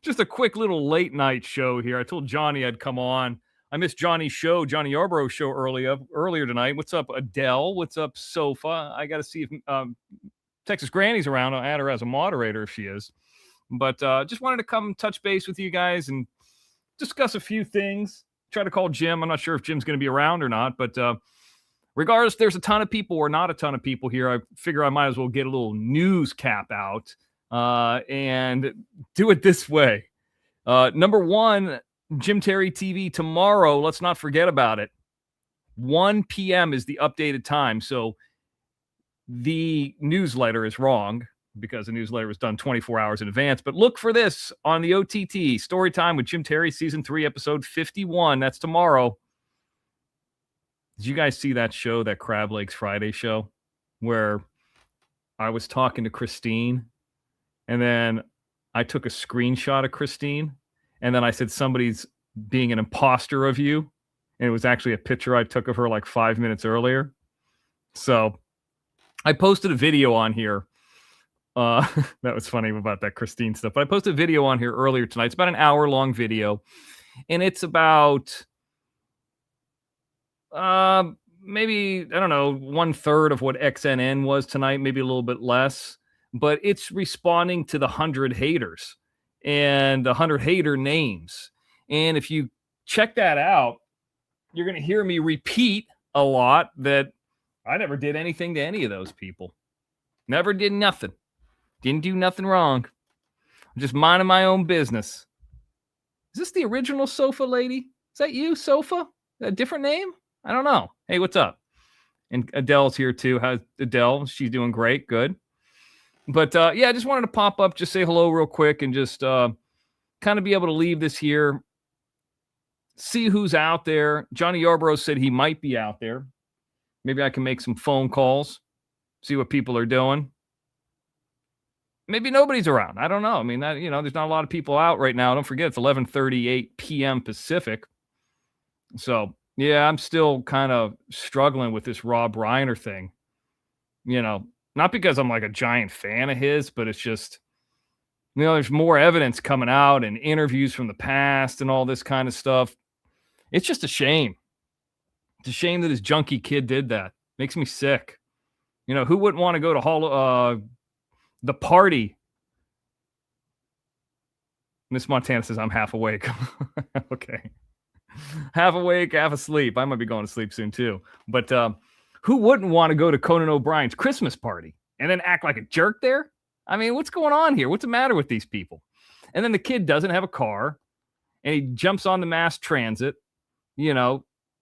Just a quick little late night show here. I told Johnny I'd come on. I missed Johnny's show, Johnny Yarbrough's show earlier tonight. What's up, Adele? What's up, Sofa? I got to see if Texas Granny's around. I'll add her as a moderator if she is. But just wanted to come touch base with you guys and discuss a few things. Try to call Jim. I'm not sure if Jim's going to be around or not, but regardless, there's a ton of people or not a ton of people here. I figure I might as well get a little news cap out and do it this way. Number one, Jim Terry TV tomorrow. Let's not forget about it. 1 p.m. is the updated time. So the newsletter is wrong because the newsletter was done 24 hours in advance. But look for this on the OTT. Storytime with Jim Terry, Season 3, Episode 51. That's tomorrow. Did you guys see that show, that Crab Legs Friday show, where I was talking to Christine, and then I took a screenshot of Christine, and then I said somebody's being an imposter of you, and it was actually a picture I took of her like 5 minutes earlier. So I posted a video on here. That was funny about that Christine stuff. But I posted a video on here earlier tonight. It's about an hour-long video, and it's about maybe, I don't know, 1/3 of what XNN was tonight, maybe a little bit less. But it's responding to the 100 haters and the 100 hater names. And if you check that out, you're going to hear me repeat a lot that I never did anything to any of those people. Never did nothing. Didn't do nothing wrong. I'm just minding my own business. Is this the original Sofa lady? Is that you, Sofa? A different name? I don't know. Hey, what's up? And Adele's here too. How's Adele? She's doing great. Good. But yeah, I just wanted to pop up, just say hello real quick, and just kind of be able to leave this here. See who's out there. Johnny Yarbrough said he might be out there. Maybe I can make some phone calls, see what people are doing. Maybe nobody's around. I don't know. I mean, there's not a lot of people out right now. Don't forget, it's 11:38 p.m. Pacific. So, yeah, I'm still kind of struggling with this Rob Reiner thing. Not because I'm like a giant fan of his, but it's just, there's more evidence coming out and interviews from the past and all this kind of stuff. It's just a shame. It's a shame that his junkie kid did that. Makes me sick. Who wouldn't want to go to the party? Miss Montana says, I'm half awake. Okay. Half awake, half asleep. I might be going to sleep soon too. But who wouldn't want to go to Conan O'Brien's Christmas party and then act like a jerk there? I mean, what's going on here? What's the matter with these people? And then the kid doesn't have a car, and he jumps on the mass transit,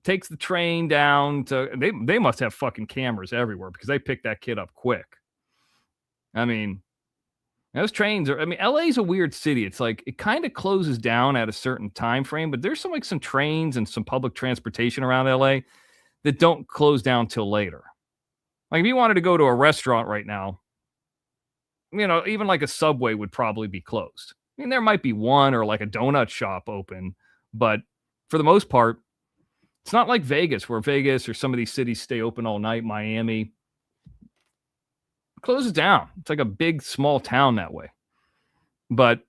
takes the train down to, they must have fucking cameras everywhere because they picked that kid up quick. I mean, those trains are, LA's a weird city. It's like, it kind of closes down at a certain time frame, but there's some trains and some public transportation around LA that don't close down till later. Like if you wanted to go to a restaurant right now, even like a Subway would probably be closed. I mean, there might be one or like a donut shop open, but for the most part, it's not like Vegas, where Vegas or some of these cities stay open all night. Miami closes down. It's like a big, small town that way. But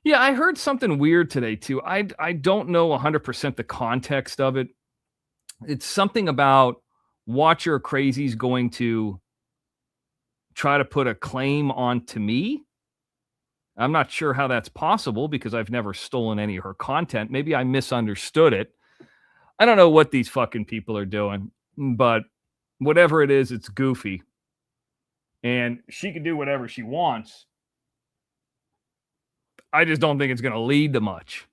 yeah, I heard something weird today too. I don't know 100% the context of it. It's something about Watcher Crazy's going to try to put a claim onto me. I'm not sure how that's possible because I've never stolen any of her content. Maybe I misunderstood it. I don't know what these fucking people are doing, but whatever it is, it's goofy. And she can do whatever she wants. I just don't think it's going to lead to much,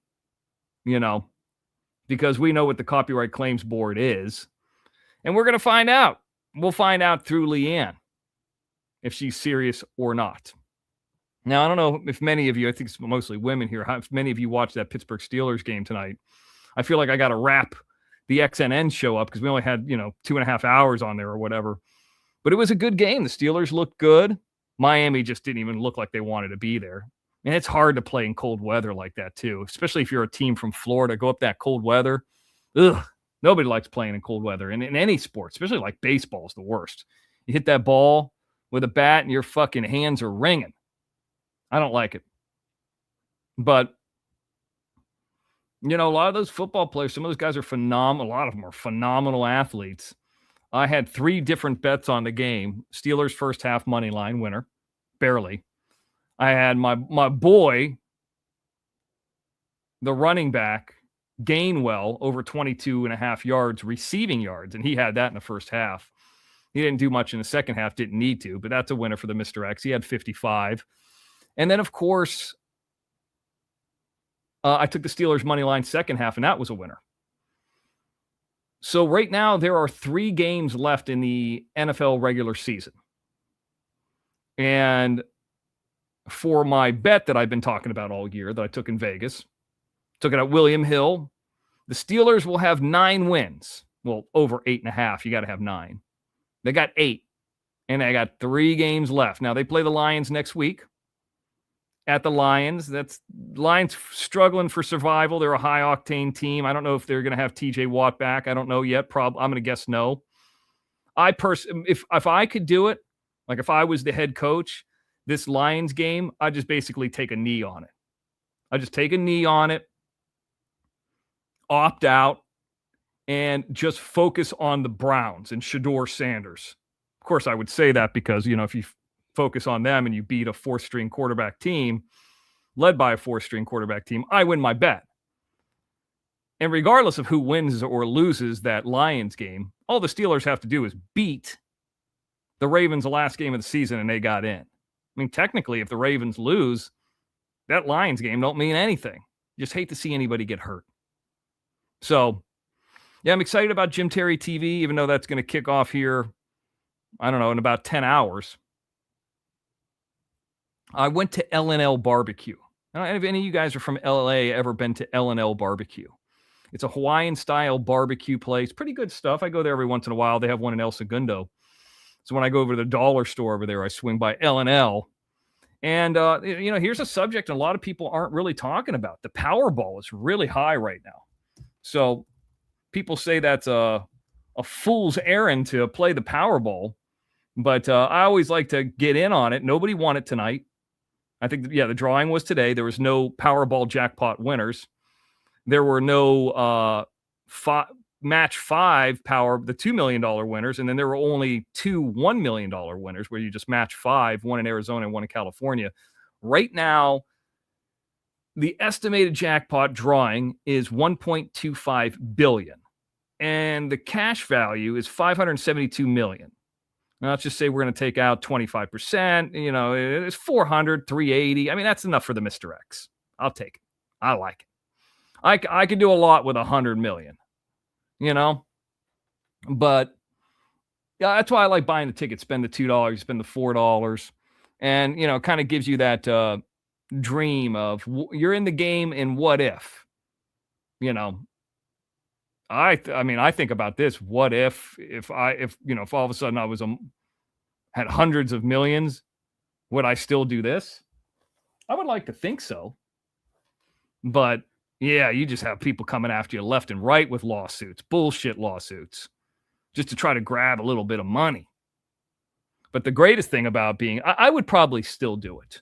because we know what the Copyright Claims Board is. And we're going to find out. We'll find out through Leanne if she's serious or not. Now, I don't know if many of you, I think it's mostly women here, if many of you watched that Pittsburgh Steelers game tonight. I feel like I got to wrap the XNN show up because we only had, 2.5 hours on there or whatever. But it was a good game. The Steelers looked good. Miami just didn't even look like they wanted to be there. And it's hard to play in cold weather like that, too, especially if you're a team from Florida. Go up that cold weather. Ugh, nobody likes playing in cold weather. And in any sport, especially like baseball, is the worst. You hit that ball with a bat and your fucking hands are ringing. I don't like it. But, a lot of those football players, some of those guys are phenomenal. A lot of them are phenomenal athletes. I had 3 different bets on the game. Steelers first half money line winner, barely. I had my boy, the running back, Gainwell, over 22 and a half yards receiving yards, and he had that in the first half. He didn't do much in the second half, didn't need to, but that's a winner for the Mr. X. He had 55. And then, of course, I took the Steelers money line second half, and that was a winner. So right now, there are 3 games left in the NFL regular season. And for my bet that I've been talking about all year that I took in Vegas, took it at William Hill, the Steelers will have 9 wins. Well, over 8.5. You got to have 9. They got 8, and they got 3 games left. Now, they play the Lions next week at the Lions. Lions struggling for survival. They're a high-octane team. I don't know if they're going to have TJ Watt back. I don't know yet. I'm going to guess no. If I could do it, like if I was the head coach, this Lions game, I'd just basically take a knee on it. I'd just take a knee on it, opt out, and just focus on the Browns and Shedeur Sanders. Of course, I would say that because, if you focus on them and you beat a 4th-string quarterback team, led by a 4th-string quarterback team, I win my bet. And regardless of who wins or loses that Lions game, all the Steelers have to do is beat the Ravens the last game of the season and they got in. I mean, technically, if the Ravens lose, that Lions game don't mean anything. You just hate to see anybody get hurt. So, yeah, I'm excited about Jim Terry TV, even though that's going to kick off here, I don't know, in about 10 hours. I went to L&L Barbecue. I don't know if any of you guys are from LA ever been to L&L Barbecue. It's a Hawaiian-style barbecue place. Pretty good stuff. I go there every once in a while. They have one in El Segundo. So when I go over to the dollar store over there, I swing by L&L. And, here's a subject a lot of people aren't really talking about. The Powerball is really high right now. So people say that's a fool's errand to play the Powerball. But I always like to get in on it. Nobody won it tonight. I think, the drawing was today. There was no Powerball jackpot winners. There were no match 5 the $2 million winners. And then there were only 2 $1 million winners where you just match 5, one in Arizona and one in California. Right now, the estimated jackpot drawing is $1.25 billion. And the cash value is $572 million. Now, let's just say we're going to take out 25%. It's 400, 380. I mean, that's enough for the Mr. X. I'll take it. I like it. I could do a lot with 100 million, But yeah, that's why I like buying the ticket. Spend the $2, spend the $4, and kind of gives you that dream of you're in the game and what if, I think about this. What if all of a sudden I was had hundreds of millions, would I still do this? I would like to think so. But yeah, you just have people coming after you left and right with lawsuits, bullshit lawsuits, just to try to grab a little bit of money. But the greatest thing about I would probably still do it.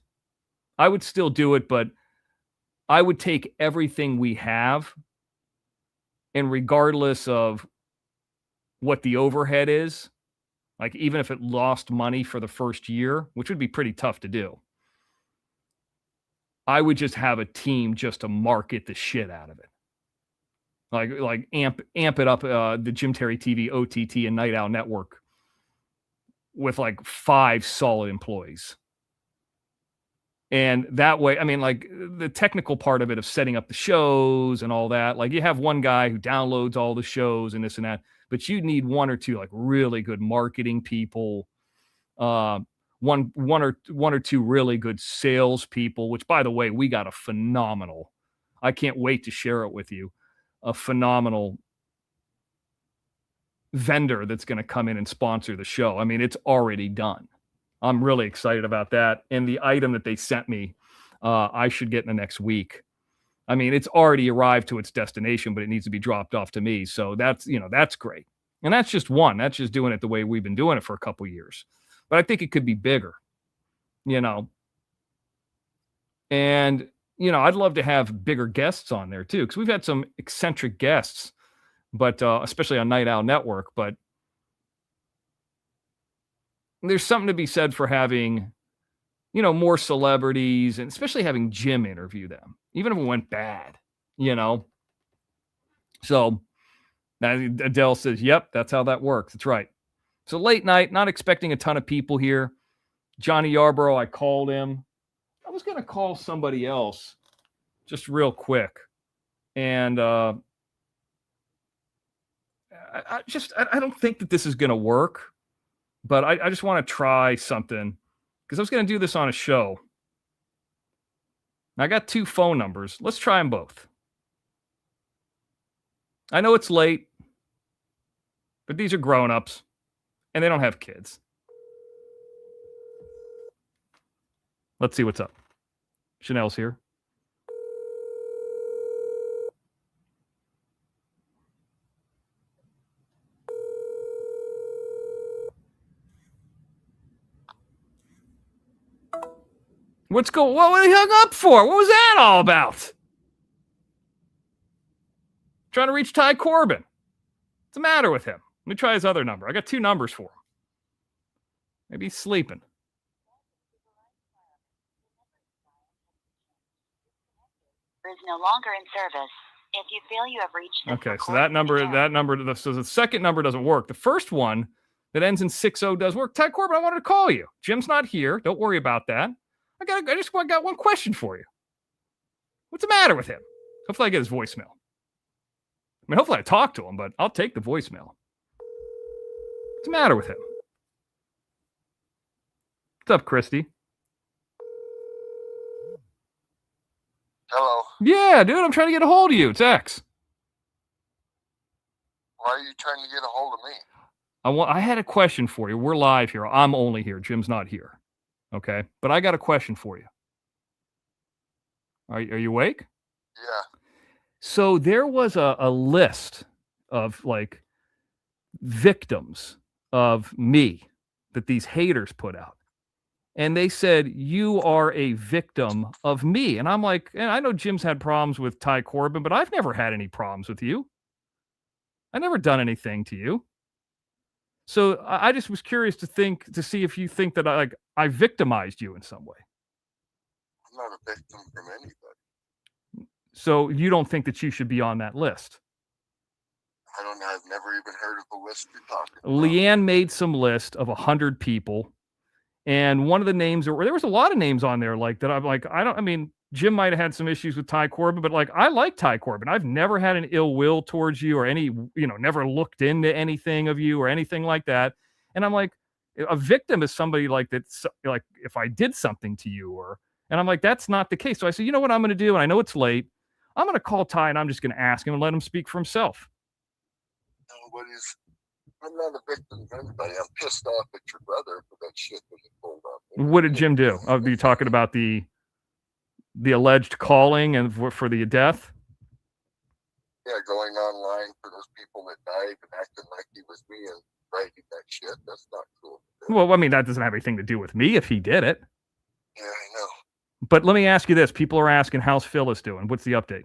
I would still do it, but I would take everything we have, and regardless of what the overhead is, like even if it lost money for the first year, which would be pretty tough to do, I would just have a team just to market the shit out of it. Like amp it up, the Jim Terry TV, OTT, and Night Owl Network with like 5 solid employees. And that way, the technical part of it of setting up the shows and all that, like you have one guy who downloads all the shows and this and that, but you need 1 or 2 like really good marketing people, one or two really good sales people, which by the way, we got a phenomenal, I can't wait to share it with you, a phenomenal vendor that's going to come in and sponsor the show. I mean, it's already done. I'm really excited about that. And the item that they sent me, I should get in the next week. I mean, it's already arrived to its destination, but it needs to be dropped off to me. So that's great. And that's just one. That's just doing it the way we've been doing it for a couple years. But I think it could be bigger. And, I'd love to have bigger guests on there too, because we've had some eccentric guests, but especially on Night Owl Network. But there's something to be said for having, more celebrities and especially having Jim interview them, even if it went bad, you know? So Adele says, yep, that's how that works. That's right. So late night, not expecting a ton of people here. Johnny Yarborough, I called him. I was going to call somebody else just real quick. And I don't think that this is going to work, but I just want to try something because I was going to do this on a show. I got 2 phone numbers. Let's try them both. I know it's late, but these are grown-ups, and they don't have kids. Let's see what's up. Chanel's here. What were you hung up for? What was that all about? Trying to reach Ty Corbin. What's the matter with him? Let me try his other number. I got 2 numbers for him. Maybe he's sleeping. Is no longer in service. If you feel you have reached this okay, so that number, so the second number doesn't work. The first one that ends in 60 does work. Ty Corbin, I wanted to call you. Jim's not here. Don't worry about that. I just got one question for you. What's the matter with him? Hopefully I get his voicemail. I mean, hopefully I talk to him, but I'll take the voicemail. What's the matter with him? What's up, Christy? Hello. Yeah, dude, I'm trying to get a hold of you. It's X. Why are you trying to get a hold of me? I had a question for you. We're live here. I'm only here. Jim's not here. Okay? But I got a question for you. Are you awake? Yeah. So there was a list of like victims of me that these haters put out. And they said, you are a victim of me. And I'm like, and I know Jim's had problems with Ty Corbin, but I've never had any problems with you. I never done anything to you. So I just was curious to see if you think that I victimized you in some way. I'm not a victim from anybody. So you don't think that you should be on that list? I've never even heard of the list you're talking about. Leanne made some list of 100 people. And one of the names, there was a lot of names on there like that. I'm like, Jim might have had some issues with Ty Corbin, but like, I like Ty Corbin. I've never had an ill will towards you or any, never looked into anything of you or anything like that. And I'm like, a victim is somebody like that's like, if I did something to you and I'm like, that's not the case. So I said, you know what I'm going to do? And I know it's late. I'm going to call Ty and I'm just going to ask him and let him speak for himself. I'm not a victim of anybody. I'm pissed off at your brother for that shit that he pulled up. What did Jim do? Are you talking about the alleged calling and for the death? Yeah, going online for those people that died and acting like he was me and writing that shit. That's not cool. Well, I mean, that doesn't have anything to do with me if he did it. Yeah, I know. But let me ask you this. People are asking, how's Phyllis doing? What's the update?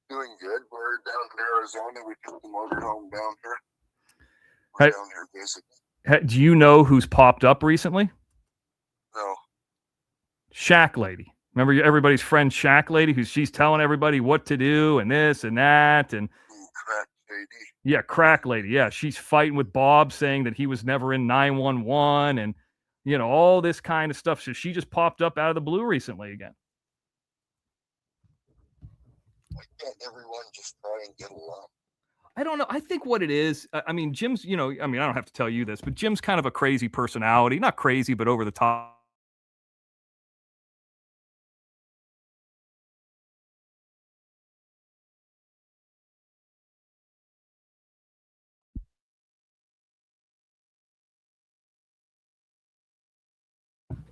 Doing good. We're down in Arizona. We took the motorhome down here. We're down here visiting. Do you know who's popped up recently? No. Shack Lady. Remember everybody's friend Shack Lady? She's telling everybody what to do and this and that. And Crack Lady. Yeah, Crack Lady. Yeah, she's fighting with Bob saying that he was never in 911 and, all this kind of stuff. So she just popped up out of the blue recently again. Why can't everyone just try and get along? I don't know. I think what it is, Jim's, I don't have to tell you this, but Jim's kind of a crazy personality. Not crazy, but over the top.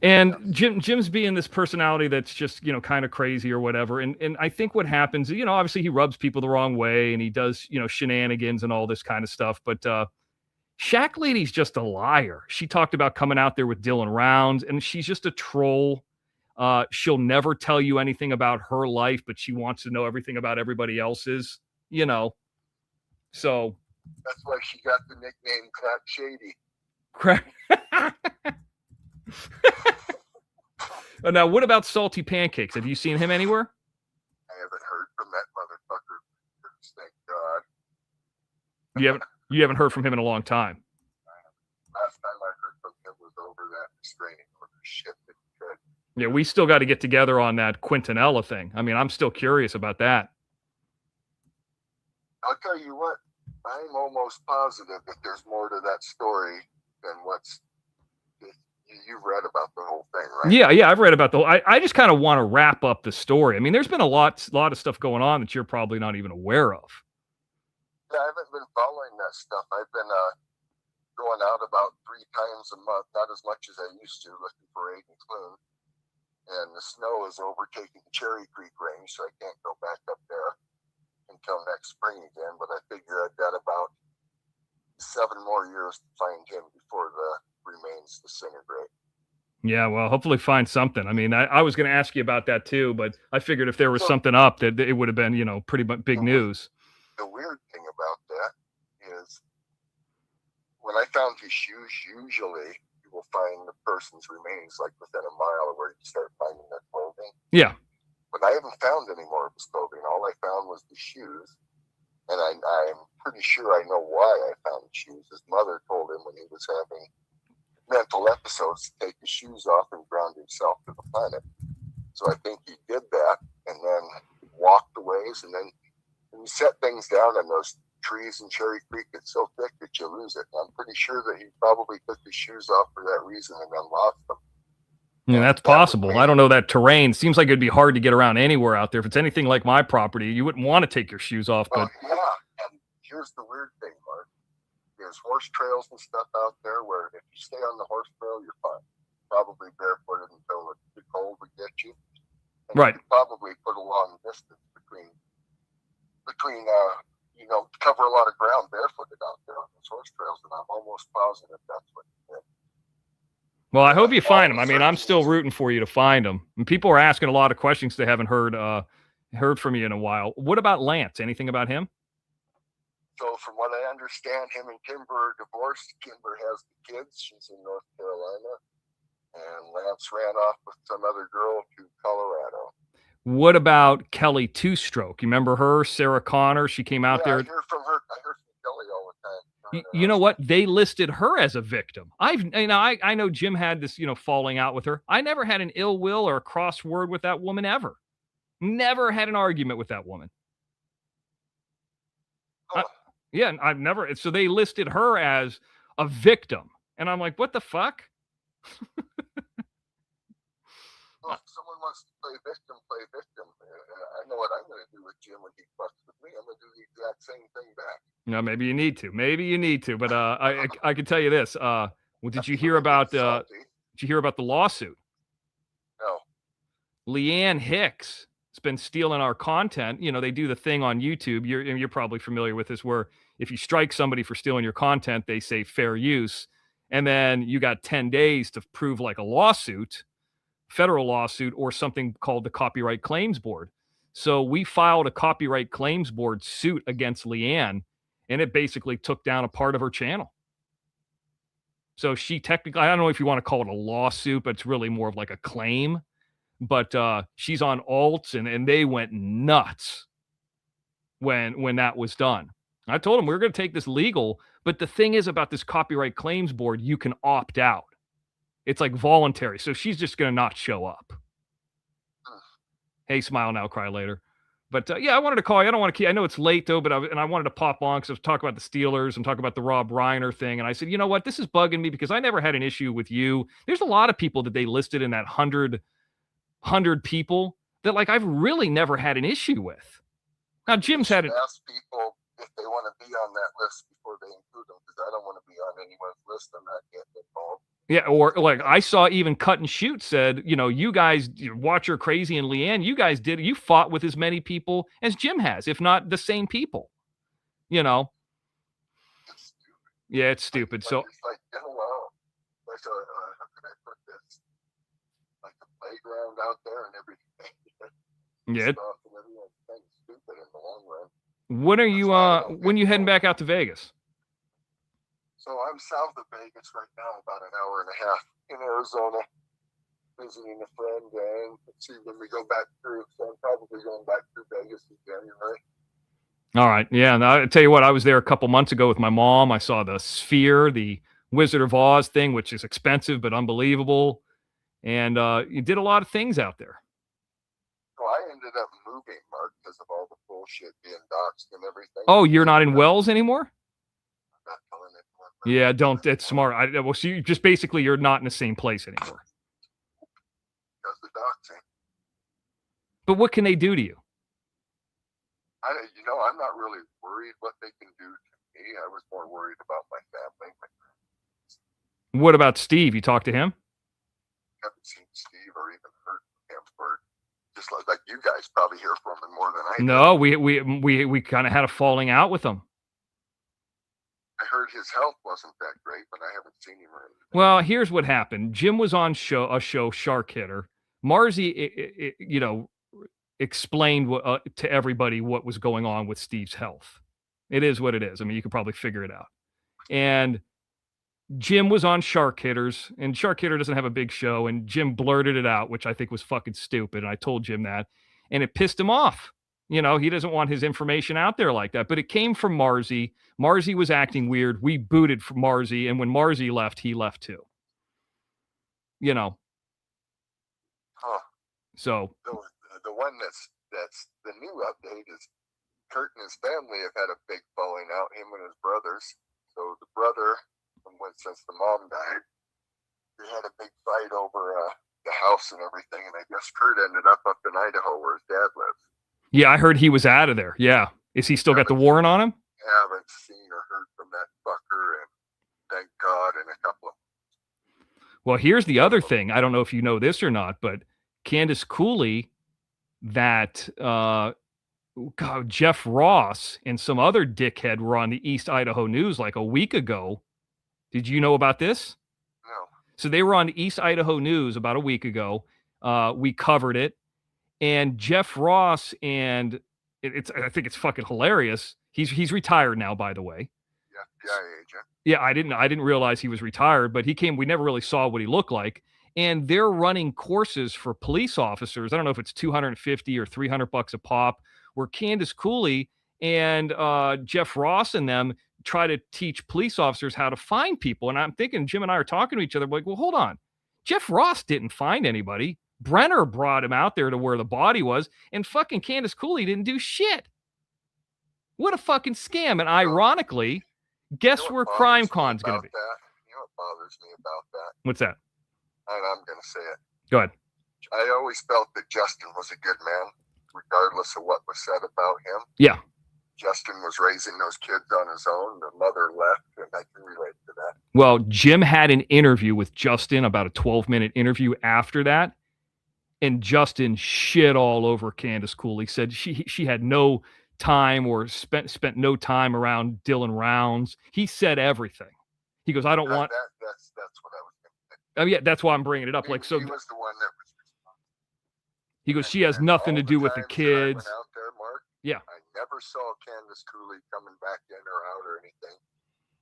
And Jim's being this personality that's just, kind of crazy or whatever. And I think what happens, obviously he rubs people the wrong way and he does, shenanigans and all this kind of stuff. But Shack Lady's just a liar. She talked about coming out there with Dylan Rounds and she's just a troll. She'll never tell you anything about her life, but she wants to know everything about everybody else's, you know. So that's why she got the nickname Crack Shady. Crack. Now, what about Salty Pancakes? Have you seen him anywhere? I haven't heard from that motherfucker. Thank God. You haven't heard from him in a long time. Last time I heard from him was over that restraining order shit that he tried. Yeah, we still got to get together on that Quintanilla thing. I mean, I'm still curious about that. I'll tell you what, I'm almost positive that there's more to that story than what's you've read about the whole thing, right? Yeah, I've read about the whole. I just kind of want to wrap up the story. I mean, there's been a lot of stuff going on that you're probably not even aware of. Yeah, I haven't been following that stuff. I've been going out about 3 times a month, not as much as I used to, looking for Aiden Clune. And the snow is overtaking the Cherry Creek range, so I can't go back up there until next spring again. But I figure I've got about 7 more years to find him before the remains disintegrate. Yeah, well, hopefully find something. I mean, I was going to ask you about that too, but I figured if there was something up, that it would have been, pretty big news. The weird thing about that is when I found his shoes, usually you will find the person's remains like within a mile of where you start finding their clothing. Yeah. But I haven't found any more of his clothing. All I found was the shoes. And I'm pretty sure I know why I found the shoes. His mother told him when he was having mental episodes to take his shoes off and ground himself to the planet. So I think he did that and then walked a ways, and then when you set things down in those trees in Cherry Creek, it's so thick that you lose it. And I'm pretty sure that he probably took his shoes off for that reason and then lost them. Yeah, that's possible. I don't know that terrain. Seems like it'd be hard to get around anywhere out there. If it's anything like my property, you wouldn't want to take your shoes off. But yeah, and here's the weird thing, Mark. There's horse trails and stuff out there where if you stay on the horse trail, you're fine. Probably barefooted until the cold would get you. And right. You could probably put a long distance between cover a lot of ground barefooted out there on those horse trails, and I'm almost positive that's what he did. Well, I hope you find them. I mean, I'm still rooting for you to find them. And people are asking a lot of questions they haven't heard from you in a while. What about Lance? Anything about him? So from what I understand, him and Kimber are divorced. Kimber has the kids. She's in North Carolina. And Lance ran off with some other girl to Colorado. What about Kelly Two-Stroke? You remember her, Sarah Connor? She came out there. I hear from her. I heard from Kelly all the time. You know what? They listed her as a victim. I know Jim had this, falling out with her. I never had an ill will or a cross word with that woman ever. Never had an argument with that woman. Oh. Yeah, I've never. So they listed her as a victim, and I'm like, what the fuck? Well, if someone wants to play victim, play victim. I know what I'm going to do with Jim when he fucks with me. I'm going to do the exact same thing back. No, maybe you need to. But I can tell you this. Did you hear about the lawsuit? No. Leanne Hicks has been stealing our content. They do the thing on YouTube. You're probably familiar with this, where if you strike somebody for stealing your content, they say fair use, and then you got 10 days to prove like a lawsuit, federal lawsuit, or something called the Copyright Claims Board. So we filed a Copyright Claims Board suit against Leanne, and it basically took down a part of her channel. So she technically, I don't know if you want to call it a lawsuit, but it's really more of like a claim. But she's on alts, and they went nuts when that was done. I told them we were going to take this legal, but the thing is about this Copyright Claims Board, you can opt out. It's like voluntary. So she's just going to not show up. Hey, smile now, cry later. But yeah, I wanted to call you. I don't want to keep. I know it's late though, but I wanted to pop on because I was talking about the Steelers and talk about the Rob Reiner thing. And I said, you know what, this is bugging me because I never had an issue with you. There's a lot of people that they listed in that 100 people that like I've really never had an issue with. Now Jim's had it. Ask people if they want to be on that list before they include them, because I don't want to be on anyone's list. I'm not getting involved. Yeah, or like I saw even Cut and Shoot said, you guys, Watcher Crazy and Leanne, you fought with as many people as Jim has, if not the same people. It's stupid. Yeah, it's stupid. So it's like, how can I put this? Like a playground out there and everything. Yeah. Stuff and everyone's kind of stupid in the long run. When are you when you heading back out to Vegas? So I'm south of Vegas right now, about an hour and a half in Arizona, visiting a friend, and let's see when we go back through. So I'm probably going back through Vegas in January. All right. Yeah. And I'll tell you what, I was there a couple months ago with my mom. I saw the Sphere, the Wizard of Oz thing, which is expensive but unbelievable. And you did a lot of things out there. So I ended up moving, Mark, because of all the bullshit being doxxed and everything. Oh, you're not in Wells anymore? I'm not telling anyone. Yeah, don't. It's smart. Well, so you just basically you're not in the same place anymore. Because the doxing. But what can they do to you? I'm not really worried what they can do to me. I was more worried about my family. What about Steve? You talked to him? I haven't seen Steve or even heard from him for just like you guys probably hear from him more than I do. No, we kind of had a falling out with him. I heard his health wasn't that great, but I haven't seen him or anything. Well, here's what happened. Jim was on a show, Shark Hitter. Marzi, explained to everybody what was going on with Steve's health. It is what it is. I mean, you could probably figure it out. And Jim was on Shark Hitters, and Shark Hitter doesn't have a big show, and Jim blurted it out, which I think was fucking stupid, and I told Jim that, and it pissed him off. He doesn't want his information out there like that, but it came from Marzi. Marzi was acting weird. We booted from Marzi, and when Marzi left, he left too. Huh. So the one that's the new update is Kurt and his family have had a big falling out, him and his brothers. So the brother, since the mom died, they had a big fight over the house and everything, and I guess Kurt ended up in Idaho where his dad lives. Yeah, I heard he was out of there. Yeah. Is he still got the warrant on him? Haven't seen or heard from that fucker, and thank God, and a couple of. Well, here's the other thing. I don't know if you know this or not, but Candace Cooley, that Jeff Ross and some other dickhead were on the East Idaho News like a week ago. Did you know about this? No. So they were on the East Idaho News about a week ago. We covered it. And Jeff Ross, and I think it's fucking hilarious. He's retired now, by the way. Yeah, agent. Yeah, I didn't realize he was retired, but he came. We never really saw what he looked like. And they're running courses for police officers. I don't know if it's $250 or $300 a pop, where Candace Cooley and Jeff Ross and them try to teach police officers how to find people. And I'm thinking, Jim and I are talking to each other, like, well, hold on. Jeff Ross didn't find anybody. Brenner brought him out there to where the body was, and fucking Candace Cooley didn't do shit. What a fucking scam. And ironically, guess where CrimeCon's going to be? You know what bothers me about that? What's that? And I'm going to say it. Go ahead. I always felt that Justin was a good man, regardless of what was said about him. Yeah. Justin was raising those kids on his own. The mother left, and I can relate to that. Well, Jim had an interview with Justin, about a 12-minute interview after that, and Justin shit all over Candace Cooley. Said she had no time or spent no time around Dylan Rounds. He said everything. He goes, I don't want. That's what I was going to say. Oh yeah, that's why I'm bringing it up. He was the one that was responsible. He goes, she has nothing to do with the kids. Out there, Mark, yeah. I never saw Candace Cooley coming back in or out or anything.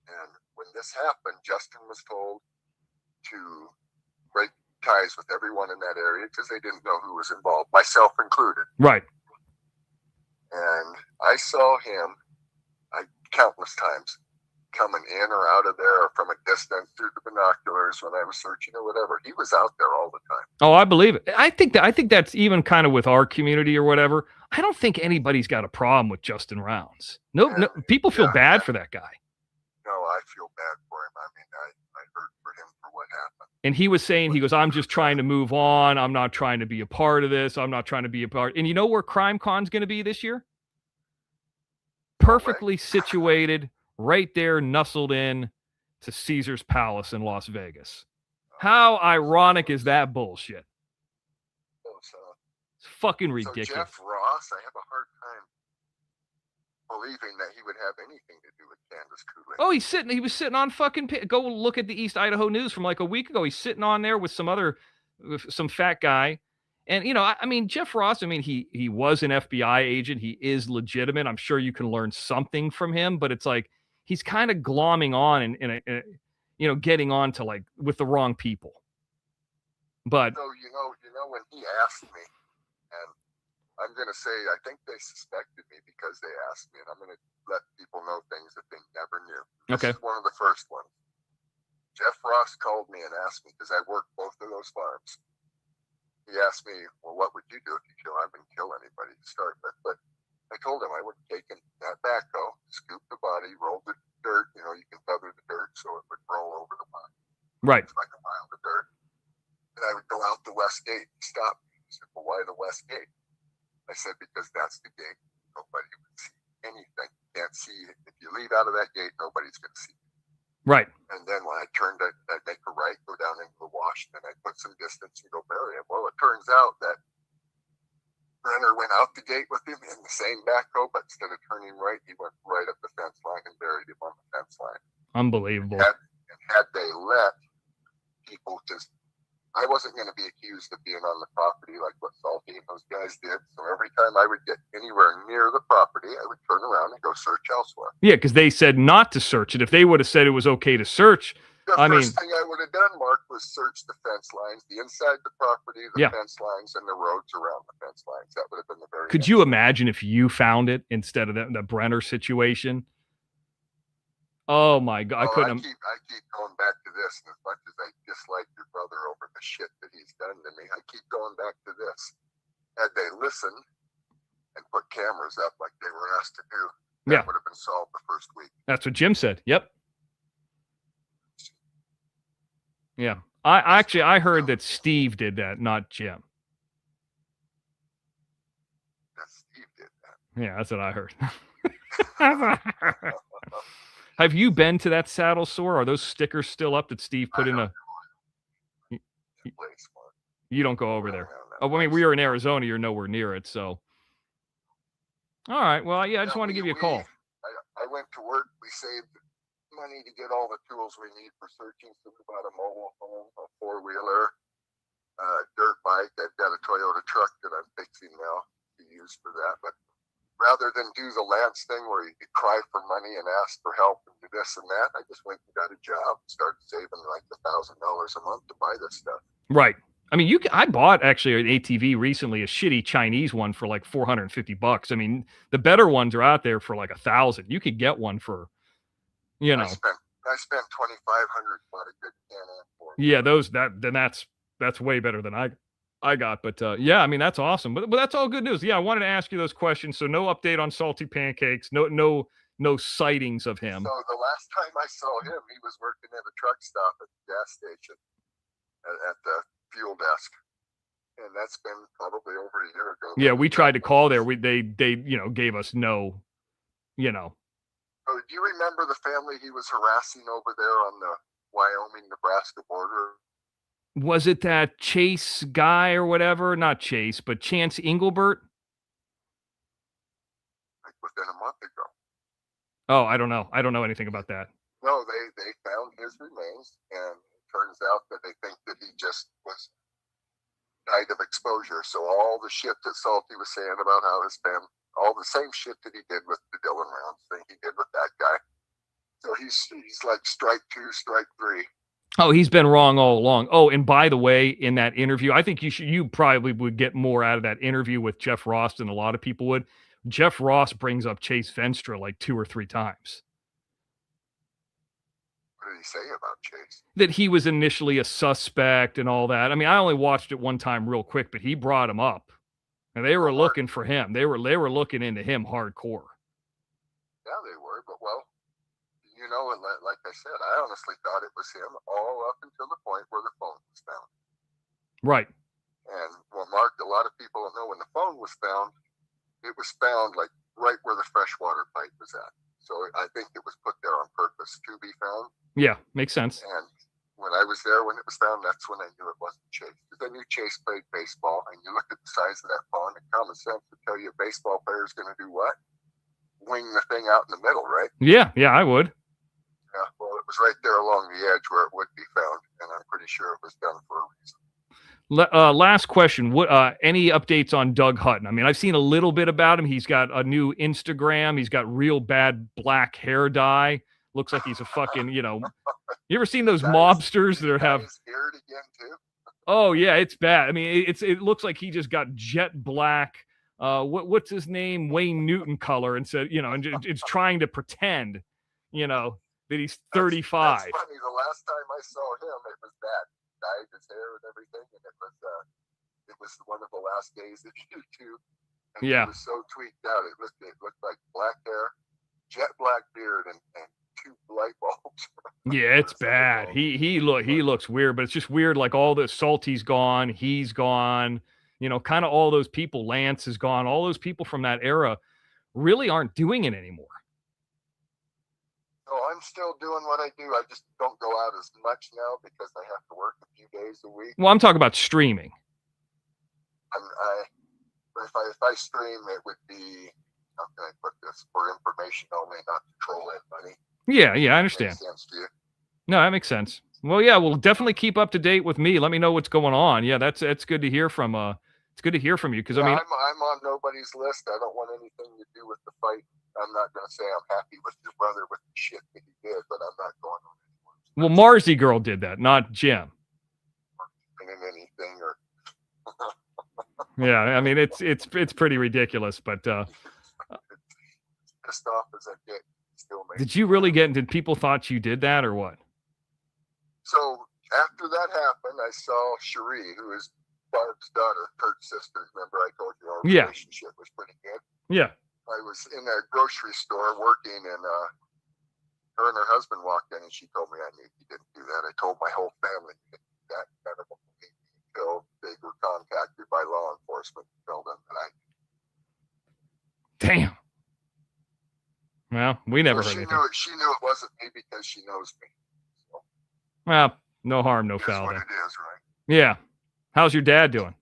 And when this happened, Justin was told to break ties with everyone in that area because they didn't know who was involved, myself included. Right. And I saw him countless times coming in or out of there from a distance through the binoculars when I was searching or whatever. He was out there all the time. Oh, I believe it. I think that's even kind of with our community or whatever. I don't think anybody's got a problem with Justin Rounds. No, people feel bad for that guy. No, I feel bad for him. I mean, I hurt for him for what happened. And he was saying, he goes, I'm just trying to move on. I'm not trying to be a part of this. I'm not trying to be a part. And you know where CrimeCon's going to be this year? Perfectly situated, right there, nestled in to Caesar's Palace in Las Vegas. How ironic is that bullshit? It's fucking ridiculous. So Jeff Ross, I have a hard time believing that he would have anything to do with Candace Cooley. Oh, he was sitting on fucking, go look at the East Idaho News from like a week ago. He's sitting on there with some other some fat guy. And, I mean, Jeff Ross, I mean, he was an FBI agent. He is legitimate. I'm sure you can learn something from him, but it's like he's kind of glomming on and getting on to like with the wrong people. But so when he asked me, and I'm going to say I think they suspected me because they asked me, and I'm going to let people know things that they never knew. This is one of the first ones. Jeff Ross called me and asked me, because I worked both of those farms. He asked me, well, what would you do if you kill? I wouldn't kill anybody to start with. But I told him I would have taken that backhoe, scoop the body, roll the dirt. You can feather the dirt so it would roll over the body. Right. It's like a mile of dirt. And I would go out the west gate and stop me. He said, well, why the west gate? I said, because that's the gate. Nobody would see anything. You can't see it. If you leave out of that gate, nobody's going to see you. Right. And then when I turned, I'd make a right, go down into the wash, and then I'd put some distance and go bury him. Well, it turns out that Brenner went out the gate with him in the same backhoe, but instead of turning right, he went right up the fence line and buried him on the fence line. Unbelievable. Had they let people just, I wasn't going to be accused of being on the property like what Salty and those guys did. So every time I would get anywhere near the property, I would turn around and go search elsewhere. Yeah, because they said not to search it. If they would have said it was okay to search, the first thing I would have done, Mark, was search the fence lines, the inside the property, the fence lines, and the roads around the fence lines. That would have been the very. Could you imagine if you found it instead of the Brenner situation? Oh my God! I keep going back to this, and as much as I dislike your brother over the shit that he's done to me, I keep going back to this. Had they listened and put cameras up like they were asked to do, that would have been solved the first week. That's what Jim said. Yep. Yeah. I heard that Steve did that, not Jim. That Steve did that. Yeah, that's what I heard. Have you been to that saddle store? Are those stickers still up that Steve put in a? You don't go over there. Oh, I mean, we are in Arizona. You're nowhere near it, so. All right. Well, yeah, I just want to give you a call. I went to work. We saved money to get all the tools we need for searching. So we bought a mobile home, a 4-wheeler, dirt bike. I've got a Toyota truck that I'm fixing now to use for that. But rather than do the Lance thing where you cry for money and ask for help and do this and that, I just went and got a job and started saving like $1,000 a month to buy this stuff. Right. I mean, I bought actually an ATV recently, a shitty Chinese one for like $450. I mean, the better ones are out there for like $1,000. You could get one for, I spent $2,500 on a good Can-Am for it. Yeah, that's way better than I got. But yeah, I mean, that's awesome. But that's all good news. Yeah, I wanted to ask you those questions. So no update on Salty Pancakes. No sightings of him. So the last time I saw him, he was working at a truck stop at the gas station at the fuel desk, and that's been probably over a year ago. Yeah, we tried to call there. They gave us no. So do you remember the family he was harassing over there on the Wyoming-Nebraska border? Was it that Chase guy or whatever? Not Chase, but Chance Engelbert? Like within a month ago. Oh, I don't know. I don't know anything about that. No, they found his remains, and it turns out that they think that he just died of exposure. So all the shit that Salty was saying about how his family, all the same shit that he did with the Dillon rounds thing, he did with that guy. So he's like strike 2, strike 3. Oh, he's been wrong all along. Oh, and by the way, in that interview, I think you probably would get more out of that interview with Jeff Ross than a lot of people would. Jeff Ross brings up Chase Venstra like 2 or 3 times. What did he say about Chase? That he was initially a suspect and all that. I mean, I only watched it one time real quick, but he brought him up. And they were looking for him. They were looking into him hardcore. Yeah, they were. But, well, and like I said, I honestly thought it was him all up until the point where the phone was found. Right. And, well, Mark, a lot of people don't know when the phone was found, it was found like right where the freshwater pipe was at. So I think it was put there on purpose to be found. Yeah, makes sense. And when I was there, when it was found, that's when I knew it wasn't Chase. Because I knew Chase played baseball, and you look at the size of that phone, and common sense would tell you a baseball player is going to do what? Wing the thing out in the middle, right? Yeah, I would. Yeah, well, it was right there along the edge where it would be found, and I'm pretty sure it was done for a reason. Last question. What any updates on Doug Hutton? I mean, I've seen a little bit about him. He's got a new Instagram. He's got real bad black hair dye. Looks like he's a fucking, you ever seen those mobsters that have beard again too? Oh yeah, it's bad. I mean, it looks like he just got jet black. What's his name? Wayne Newton color, and said, and it's trying to pretend, that he's 35. That's funny. The last time I saw him, it was that dyed his hair and everything, and it was one of the last days of YouTube. And Yeah, he was so tweaked out. It looked like black hair, jet black beard, and 2 light bulbs. yeah, it's bad. He looks weird, but it's just weird. Like all the Salty's gone, he's gone. Kind of all those people. Lance is gone. All those people from that era really aren't doing it anymore. So I'm still doing what I do. I just don't go out as much now because I have to work a few days a week. Well, I'm talking about streaming. If I stream, it would be, how can I put this, for information only, not to troll anybody. Yeah, I understand. Makes sense to you? No, that makes sense. Well, yeah, we'll definitely keep up to date with me. Let me know what's going on. Yeah, that's good to hear from. It's good to hear from you because I mean, I'm on nobody's list. I don't want anything to do with the fight. I'm not going to say I'm happy with your brother with the shit that he did, but I'm not going on anymore. Well, Marzi Girl did that, not Jim. Anything or yeah, I mean it's pretty ridiculous, but pissed off as I get. Did you really did people thought you did that or what? So after that happened, I saw Cherie, who is Barb's daughter, Kurt's sister. Remember I told you our relationship was pretty good? Yeah. I was in a grocery store working, and her and her husband walked in, and she told me I knew he didn't do that. I told my whole family that medical until they were contacted by law enforcement and told them that I Damn. Well, we never heard anything. She knew it wasn't me because she knows me. So, well, no harm, no foul. What it is, right? Yeah. How's your dad doing?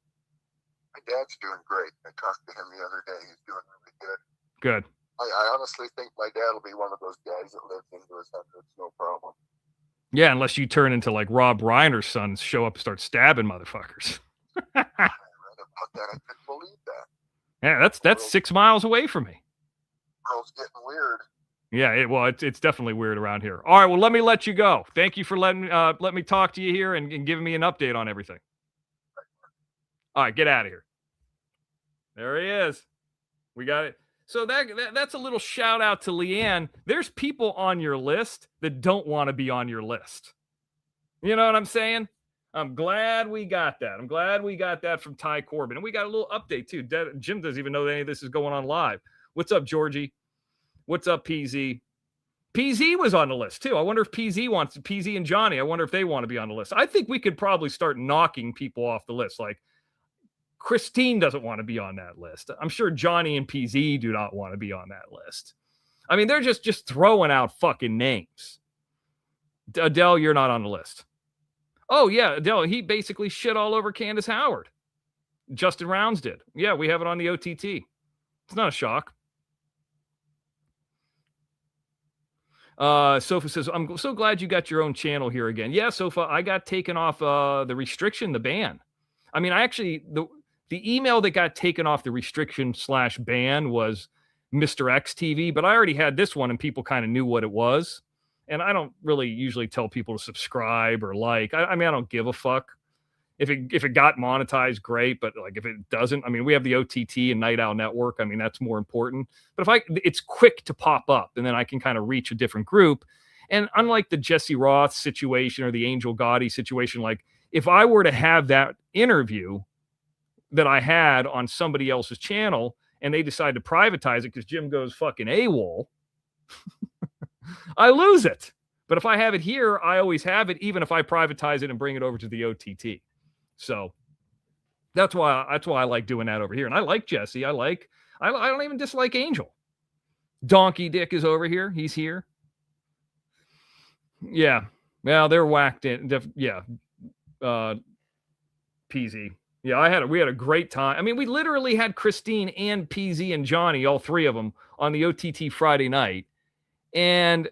My dad's doing great. I talked to him the other day. He's doing really good. Good. I honestly think my dad will be one of those guys that lives into his hundreds, no problem. Yeah, unless you turn into like Rob Reiner's sons, show up and start stabbing motherfuckers. I read about that. I couldn't believe that. Yeah, that's 6 miles away from me. World's getting weird. Yeah, it's definitely weird around here. All right, well, let me let you go. Thank you for letting me talk to you here and giving me an update on everything. All right, get out of here. There he is. We got it. So that's a little shout out to Leanne. There's people on your list that don't want to be on your list. You know what I'm saying? I'm glad we got that. I'm glad we got that from Ty Corbin. And we got a little update too. Jim doesn't even know that any of this is going on live. What's up, Georgie? What's up, PZ? PZ was on the list too. I wonder if PZ and Johnny, I wonder if they want to be on the list. I think we could probably start knocking people off the list. Like Christine doesn't want to be on that list. I'm sure Johnny and PZ do not want to be on that list. I mean, they're just throwing out fucking names. Adele, you're not on the list. Oh, yeah, Adele, he basically shit all over Candace Howard. Justin Rounds did. Yeah, we have it on the OTT. It's not a shock. Sofa says, I'm so glad you got your own channel here again. Yeah, Sofa, I got taken off the restriction, the ban. I mean, I actually, the email that got taken off the restriction/ban was Mr. X TV, but I already had this one and people kind of knew what it was. And I don't really usually tell people to subscribe or like. I mean, I don't give a fuck. If it got monetized, great. But like if it doesn't, I mean, we have the OTT and Night Owl Network. I mean, that's more important. But it's quick to pop up, and then I can kind of reach a different group. And unlike the Jesse Roth situation or the Angel Gotti situation, like if I were to have that interview that I had on somebody else's channel and they decide to privatize it because Jim goes fucking AWOL, I lose it. But if I have it here, I always have it, even if I privatize it and bring it over to the OTT. So that's why I like doing that over here. And I like Jesse. I don't even dislike Angel. Donkey Dick is over here. He's here. Yeah. Well, they're whacked in. Yeah. PZ. Yeah, we had a great time. I mean, we literally had Christine and PZ and Johnny, all three of them, on the OTT Friday night. And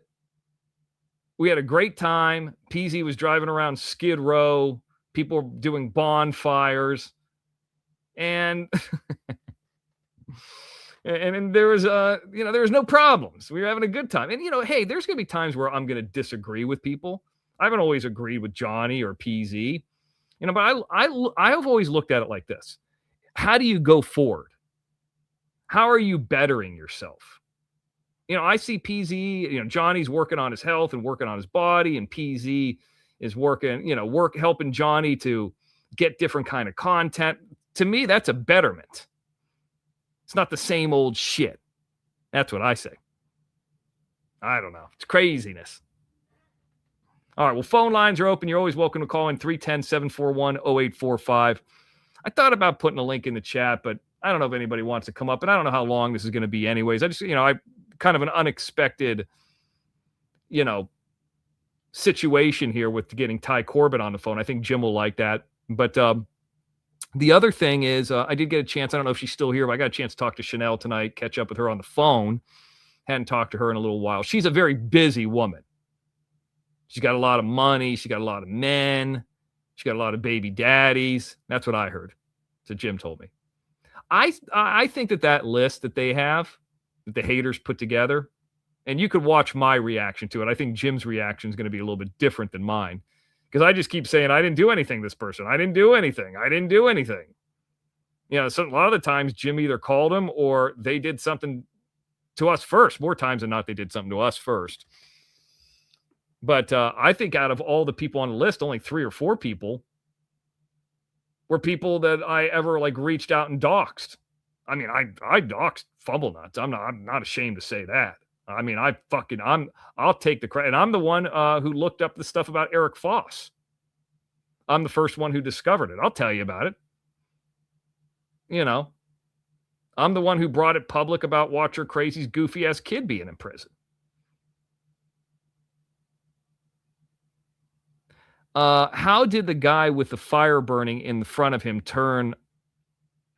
we had a great time. PZ was driving around Skid Row, People are doing bonfires. And and there was there was no problems. We were having a good time. And hey, there's going to be times where I'm going to disagree with people. I haven't always agreed with Johnny or PZ. But I've always looked at it like this. How do you go forward? How are you bettering yourself? I see PZ, Johnny's working on his health and working on his body, and PZ is working, helping Johnny to get different kind of content. To me, that's a betterment. It's not the same old shit. That's what I say. I don't know. It's craziness. All right. Well, phone lines are open. You're always welcome to call in 310-741-0845. I thought about putting a link in the chat, but I don't know if anybody wants to come up, and I don't know how long this is going to be anyways. I just, I kind of an unexpected, situation here with getting Ty Corbin on the phone. I think Jim will like that. But the other thing is I did get a chance. I don't know if she's still here, but I got a chance to talk to Chanel tonight, catch up with her on the phone. Hadn't talked to her in a little while. She's a very busy woman. She's got a lot of money. She's got a lot of men. She's got a lot of baby daddies. That's what I heard. So Jim told me. I think that list that they have, that the haters put together, and you could watch my reaction to it. I think Jim's reaction is going to be a little bit different than mine, because I just keep saying, I didn't do anything to this person. I didn't do anything. I didn't do anything. So a lot of the times Jim either called him or they did something to us first. More times than not, they did something to us first. But I think out of all the people on the list, only 3 or 4 people were people that I ever reached out and doxed. I mean, I doxed Fumble Nuts. I'm not ashamed to say that. I mean, I'll take the credit. And I'm the one who looked up the stuff about Eric Foss. I'm the first one who discovered it. I'll tell you about it. I'm the one who brought it public about Watcher Crazy's goofy ass kid being in prison. How did the guy with the fire burning in the front of him turn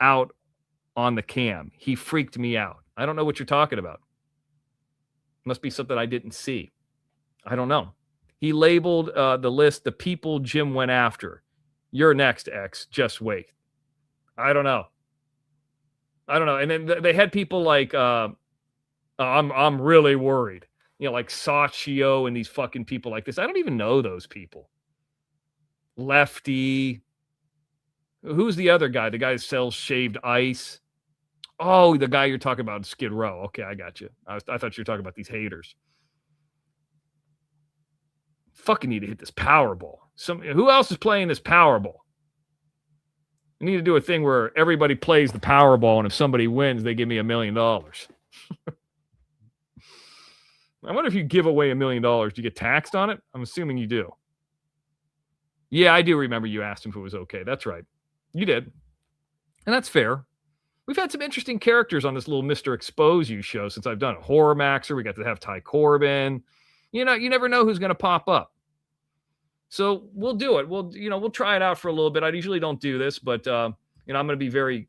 out on the cam? He freaked me out. I don't know what you're talking about. Must be something I didn't see. I don't know. He labeled the list the people Jim went after. You're next, X. Just wait. I don't know. And then they had people like, I'm really worried. Like Sachio and these fucking people like this. I don't even know those people. Lefty. Who's the other guy? The guy who sells shaved ice. Oh, the guy you're talking about, Skid Row. Okay, I got you. I thought you were talking about these haters. Fucking need to hit this Powerball. Who else is playing this Powerball? We need to do a thing where everybody plays the Powerball, and if somebody wins, they give me $1 million. I wonder if you give away $1 million, do you get taxed on it? I'm assuming you do. Yeah, I do remember you asked him if it was okay. That's right. You did. And that's fair. We've had some interesting characters on this little Mr. Xposeu show since I've done it. Horror Maxer, we got to have Ty Corbin. You never know who's going to pop up. So we'll do it. We'll try it out for a little bit. I usually don't do this, but I'm going to be very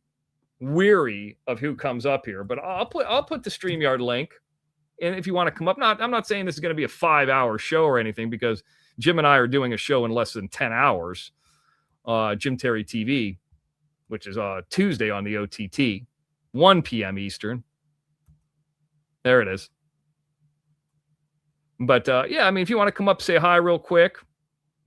weary of who comes up here. But I'll put the StreamYard link. And if you want to come up, I'm not saying this is going to be a 5-hour show or anything, because Jim and I are doing a show in less than 10 hours. Jim Terry TV, which is Tuesday on the OTT, 1 p.m. Eastern. There it is. But if you want to come up, say hi real quick.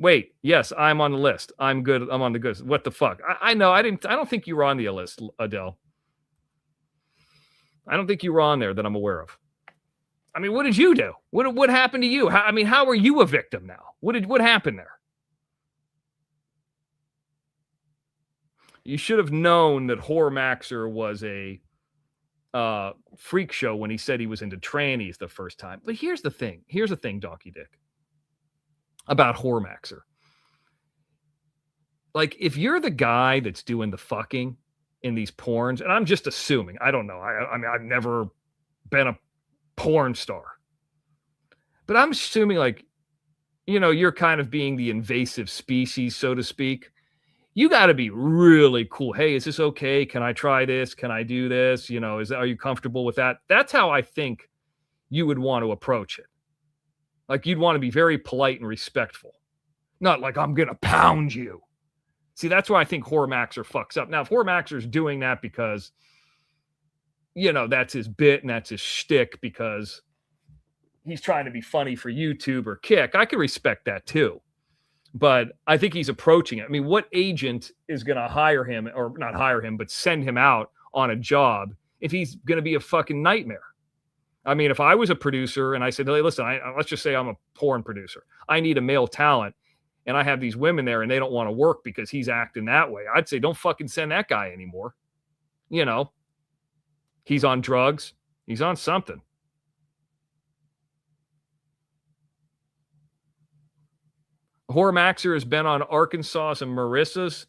Wait, yes, I'm on the list. I'm good. I'm on the good. What the fuck? I know. I don't think you were on the list, Adele. I don't think you were on there that I'm aware of. I mean, what did you do? What happened to you? How are you a victim now? What happened there? You should have known that Horror Maxer was a freak show when he said he was into trannies the first time. But here's the thing. Donkey Dick, about Horror Maxer. Like, if you're the guy that's doing the fucking in these porns, and I'm just assuming, I don't know. I mean, I've never been a porn star, but I'm assuming, like, you're kind of being the invasive species, so to speak. You got to be really cool. Hey, is this okay? Can I try this? Can I do this? Are you comfortable with that? That's how I think you would want to approach it. Like, you'd want to be very polite and respectful. Not like, I'm going to pound you. See, that's why I think Hormaxer fucks up. Now, if Hormaxer's doing that because, that's his bit and that's his shtick because he's trying to be funny for YouTube or Kick, I can respect that too. But I think he's approaching it. I mean, what agent is going to hire him, or not hire him, but send him out on a job if he's going to be a fucking nightmare? I mean, if I was a producer and I said, hey, listen, let's just say I'm a porn producer. I need a male talent, and I have these women there, and they don't want to work because he's acting that way. I'd say, don't fucking send that guy anymore. He's on drugs. He's on something. Hormaxer has been on Arkansas and Marissa's.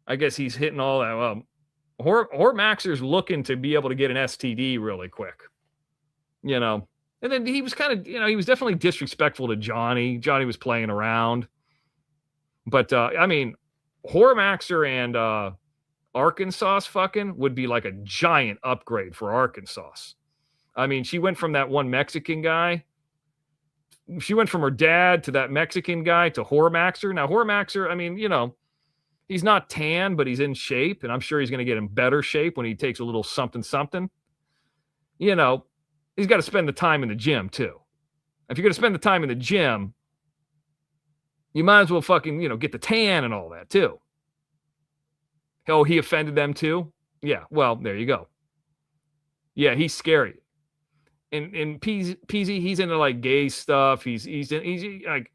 I guess he's hitting all that. Well, Hormaxer's looking to be able to get an STD really quick. And then he was kind of, he was definitely disrespectful to Johnny. Johnny was playing around. But, I mean, Hormaxer and Arkansas fucking would be like a giant upgrade for Arkansas. I mean, she went from that one Mexican guy. She went from her dad to that Mexican guy to Hormaxer. Now, Hormaxer, I mean, he's not tan, but he's in shape, and I'm sure he's going to get in better shape when he takes a little something. He's got to spend the time in the gym, too. If you're going to spend the time in the gym, you might as well fucking, get the tan and all that, too. Oh, he offended them, too? Yeah, well, there you go. Yeah, he's scary. And PZ, he's into like gay stuff. He's like,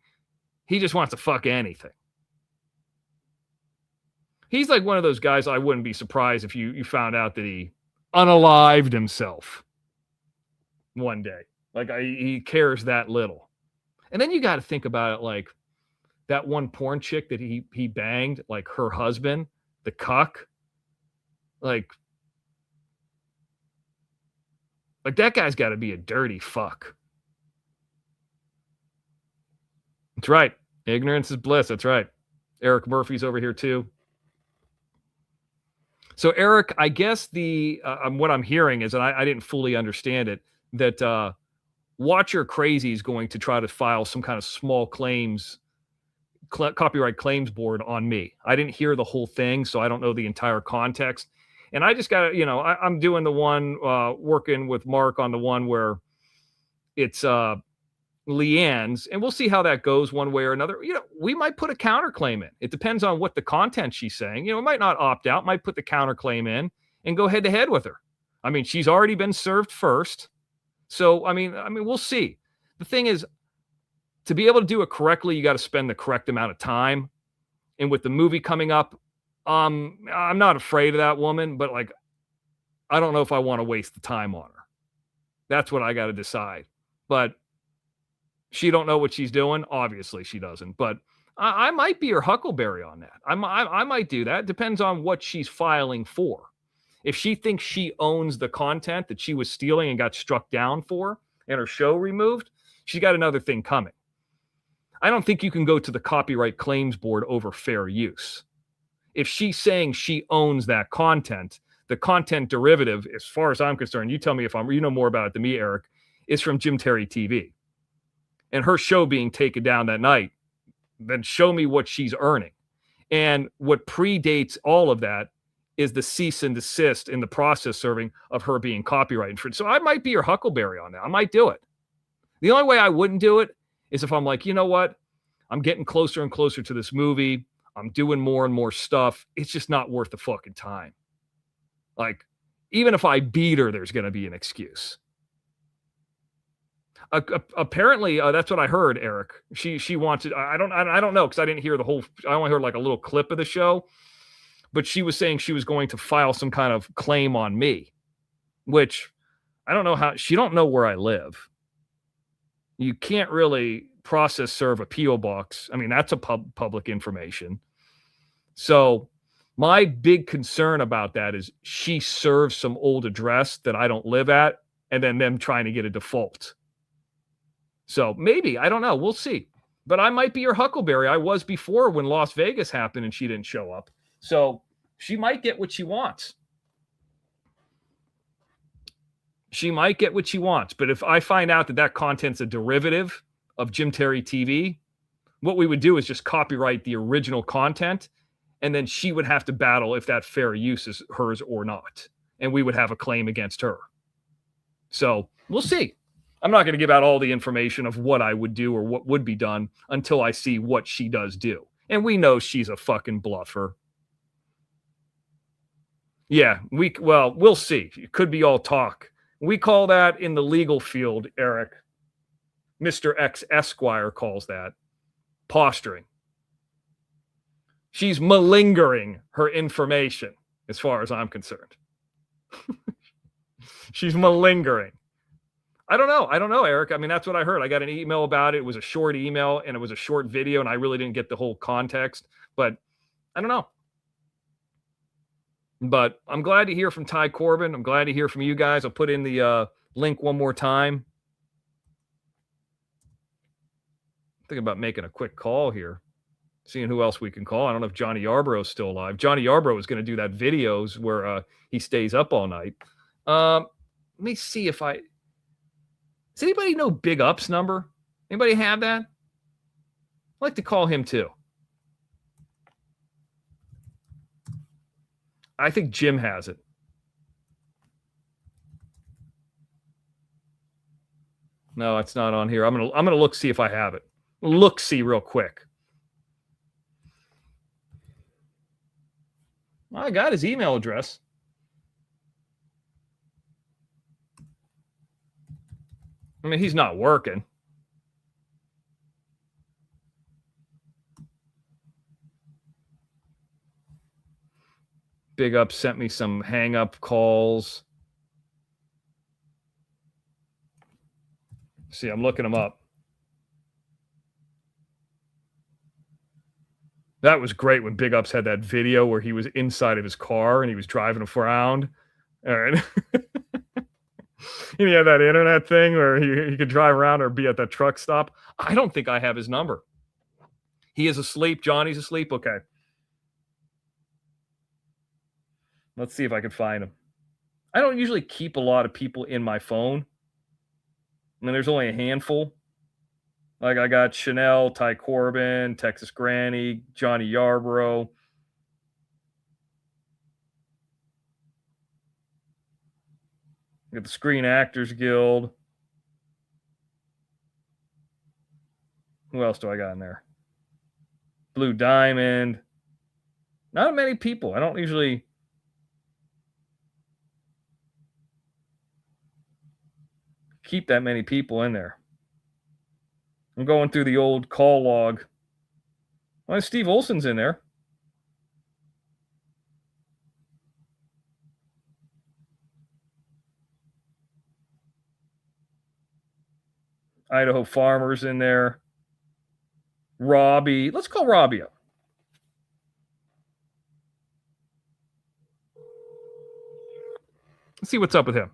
he just wants to fuck anything. He's like one of those guys I wouldn't be surprised if you found out that he unalived himself one day. Like he cares that little. And then you got to think about it like that one porn chick that he banged, like her husband, the cuck. Like that guy's got to be a dirty fuck. That's right. Ignorance is bliss. That's right. Eric Murphy's over here too. So Eric, I guess what I'm hearing is, and I didn't fully understand it, that Watcher Crazy is going to try to file some kind of small claims, copyright claims board on me. I didn't hear the whole thing, so I don't know the entire context. And I just got to, I'm doing the one, working with Mark on the one where it's Leanne's, and we'll see how that goes one way or another. We might put a counterclaim in. It depends on what the content she's saying. It might not opt out, might put the counterclaim in and go head to head with her. I mean, she's already been served first. So, I mean, we'll see. The thing is, to be able to do it correctly, you got to spend the correct amount of time. And with the movie coming up, I'm not afraid of that woman, but like, I don't know if I want to waste the time on her. That's what I got to decide. But she don't know what she's doing. Obviously she doesn't, but I might be her huckleberry on that. I might do that. Depends on what she's filing for. If she thinks she owns the content that she was stealing and got struck down for and her show removed, she's got another thing coming. I don't think you can go to the Copyright Claims Board over fair use. If she's saying she owns that content, the content derivative, as far as I'm concerned, you tell me if you know more about it than me, Eric, is from Jim Terry TV. And her show being taken down that night, then show me what she's earning. And what predates all of that is the cease and desist in the process serving of her being copyright infringed. So I might be her huckleberry on that. I might do it. The only way I wouldn't do it is if I'm like, you know what? I'm getting closer and closer to this movie. I'm doing more and more stuff. It's just not worth the fucking time. Like, even if I beat her, there's going to be an excuse. Apparently, that's what I heard, Eric. She wanted. I don't know because I didn't hear the whole. I only heard like a little clip of the show, but she was saying she was going to file some kind of claim on me, which I don't know how. She don't know where I live. You can't really process serve a PO box. I mean, that's a public information. So my big concern about that is she serves some old address that I don't live at, and then them trying to get a default. So maybe, I don't know. We'll see. But I might be your huckleberry. I was before when Las Vegas happened and she didn't show up. So she might get what she wants. She might get what she wants. But if I find out that content's a derivative of Jim Terry TV, What we would do is just copyright the original content, and then she would have to battle if that fair use is hers or not. And we would have a claim against her. So we'll see. I'm not going to give out all the information of what I would do or what would be done until I see what she does do. And we know she's a fucking bluffer. Yeah, we'll see. It could be all talk. We call that in the legal field, Eric. Mr. X Esquire calls that posturing. She's malingering her information, as far as I'm concerned. She's malingering. I don't know, Eric. I mean, that's what I heard. I got an email about it. It was a short email and it was a short video, and I really didn't get the whole context. But I don't know. But I'm glad to hear from Ty Corbin. I'm glad to hear from you guys. I'll put in the link one more time. I'm thinking about making a quick call here, seeing who else we can call. I don't know if Johnny Yarbrough's still alive. Johnny Yarbrough is going to do that videos where he stays up all night. Let me see if does anybody know Big Up's number? Anybody have that? I'd like to call him too. I think Jim has it. No, it's not on here. I'm gonna look, see if I have it. See real quick. I got his email address. I mean, he's not working. Big Up sent me some hang-up calls. See, I'm looking him up. That was great when Big Ups had that video where he was inside of his car and he was driving around. All right. And he had that internet thing where he could drive around or be at that truck stop. I don't think I have his number. He is asleep. Johnny's asleep. Okay. Let's see if I can find him. I don't usually keep a lot of people in my phone. I mean, there's only a handful. Like I got Chanel, Ty Corbin, Texas Granny, Johnny Yarbrough. I got the Screen Actors Guild. Who else do I got in there? Blue Diamond. Not many people. I don't usually keep that many people in there. I'm going through the old call log. Well, Steve Olson's in there. Idaho Farmers in there. Robby. Let's call Robby up. Let's see what's up with him.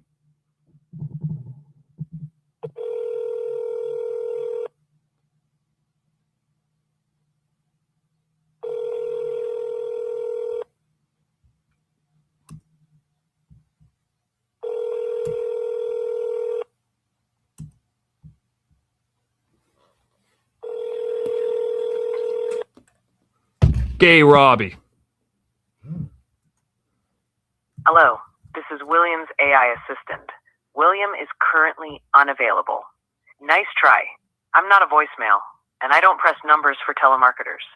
Gay Robby. Hello, this is William's AI assistant. William is currently unavailable. Nice try. I'm not a voicemail, and I don't press numbers for telemarketers.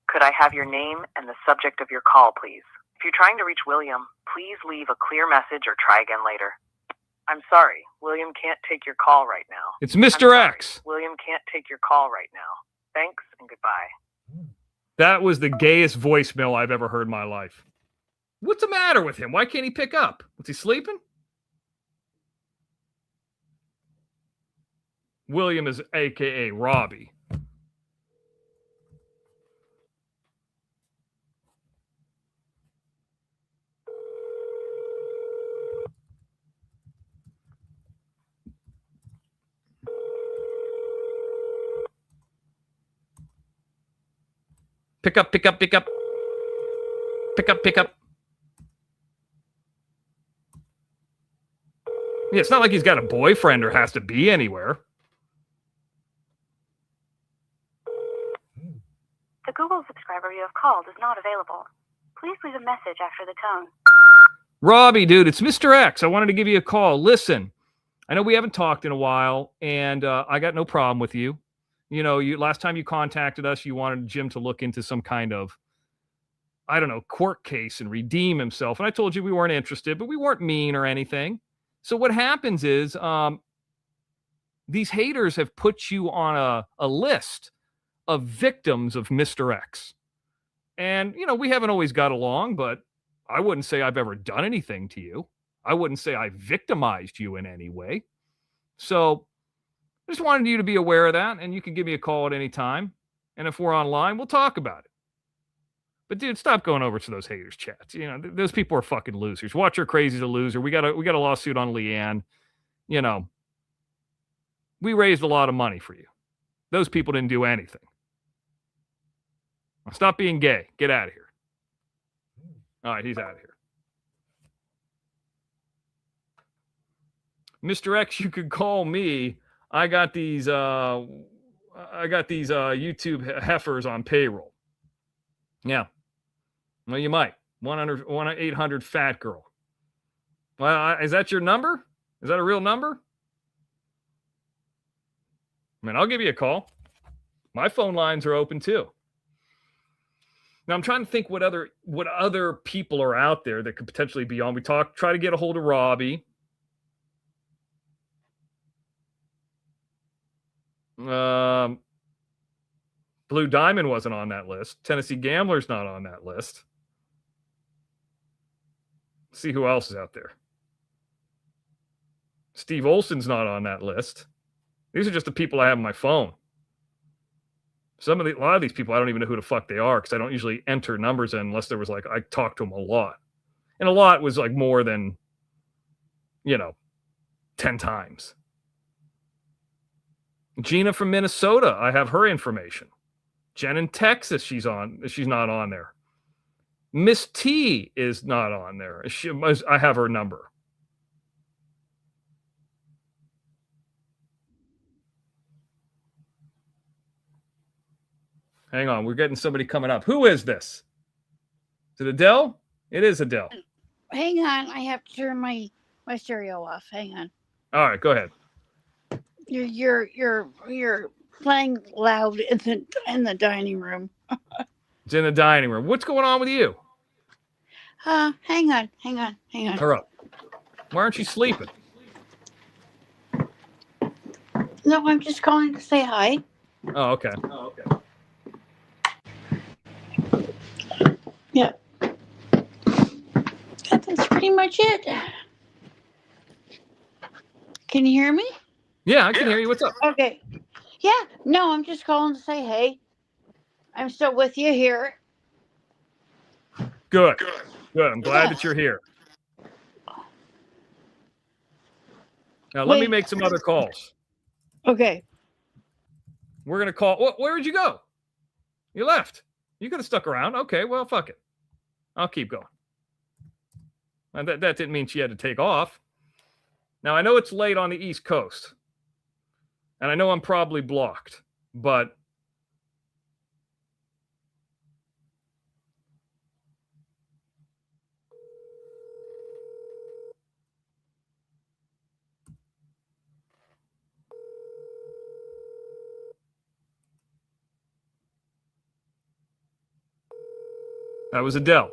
Could I have your name and the subject of your call, please? If you're trying to reach William, please leave a clear message or try again later. I'm sorry, William can't take your call right now. It's Mr. X. William can't take your call right now. Thanks and goodbye. That was the gayest voicemail I've ever heard in my life. What's the matter with him? Why can't he pick up? Was he sleeping? William is AKA Robby. Pick up, pick up, pick up. Pick up, pick up. Yeah, it's not like he's got a boyfriend or has to be anywhere. The Google subscriber you have called is not available. Please leave a message after the tone. Robby, dude, it's Mr. X. I wanted to give you a call. Listen, I know we haven't talked in a while, and I got no problem with you. You know, last time you contacted us, you wanted Jim to look into some kind of, I don't know, court case and redeem himself. And I told you we weren't interested, but we weren't mean or anything. So what happens is these haters have put you on a list of victims of Mr. X. And, you know, we haven't always got along, but I wouldn't say I've ever done anything to you. I wouldn't say I victimized you in any way. So I just wanted you to be aware of that, and you can give me a call at any time. And if we're online, we'll talk about it. But dude, stop going over to those haters chats. You know, those people are fucking losers. Watch Her Crazy's a loser. We got a lawsuit on Leanne. You know, we raised a lot of money for you. Those people didn't do anything. Now stop being gay. Get out of here. All right, he's out of here. Mr. X, you could call me. I got these YouTube heifers on payroll. Yeah. Well, you might. 1-800 fat girl. Well, is that your number? Is that a real number? I mean, I'll give you a call. My phone lines are open too. Now I'm trying to think what other people are out there that could potentially be on. Try to get a hold of Robby. Blue Diamond wasn't on that list. Tennessee Gambler's not on that list. Let's see who else is out there. Steve Olson's not on that list. These are just the people I have on my phone. A lot of these people, I don't even know who the fuck they are because I don't usually enter numbers in unless there was like, I talked to them a lot. And a lot was like more than, 10 times. Gina from Minnesota, I have her information. Jen in Texas, she's not on there. Miss T is not on there. I have her number. Hang on, we're getting somebody coming up. Who is this? Is it Adele? It is Adele. Hang on, I have to turn my stereo off. Hang on. All right, go ahead. You're playing loud in the dining room. It's in the dining room. What's going on with you? Hang on. Her up. Why aren't you sleeping? No, I'm just calling to say hi. Oh, okay. Yeah. That's pretty much it. Can you hear me? Yeah, I can hear you. What's up? Okay. Yeah. No, I'm just calling to say hey. I'm still with you here. Good. I'm glad that you're here. Now, let me make some other calls. Okay. We're going to call. Where'd you go? You left. You could have stuck around. Okay, well, fuck it. I'll keep going. And that didn't mean she had to take off. Now, I know it's late on the East Coast. And I know I'm probably blocked. But that was Adele.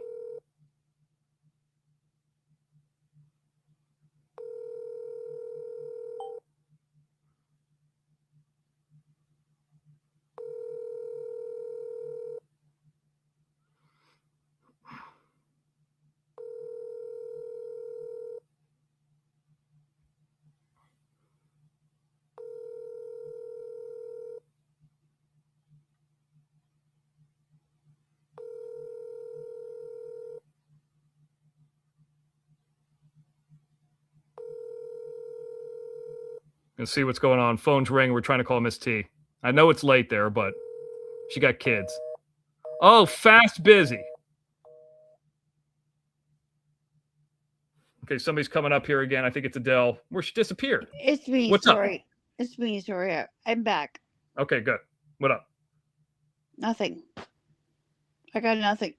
Let's see what's going on. Phone's ring. We're trying to call Miss T. I know it's late there, but she got kids. Oh, fast busy. Okay, somebody's coming up here again. I think it's Adele. Where she disappeared. It's me. What's sorry. up? It's me. Sorry. I'm back. Okay, good. What up? Nothing. I got nothing.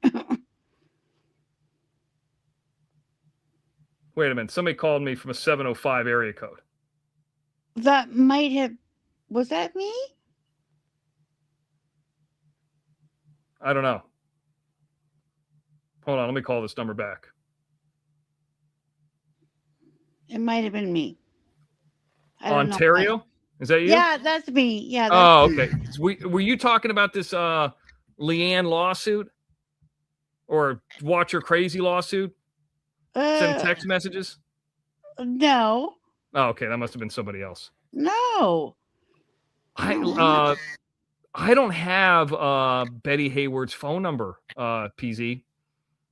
Wait a minute. Somebody called me from a 705 area code. That might have. Was that me? I don't know. Hold on. Let me call this number back. It might have been me. I don't know. Ontario? Is that you? Yeah, that's me. Yeah. That's Oh, me. okay. Were you talking about this Leanne lawsuit? Or Watcher Crazy lawsuit? Send text messages? No. Oh, okay. That must have been somebody else. No. I don't have Betty Hayward's phone number, PZ.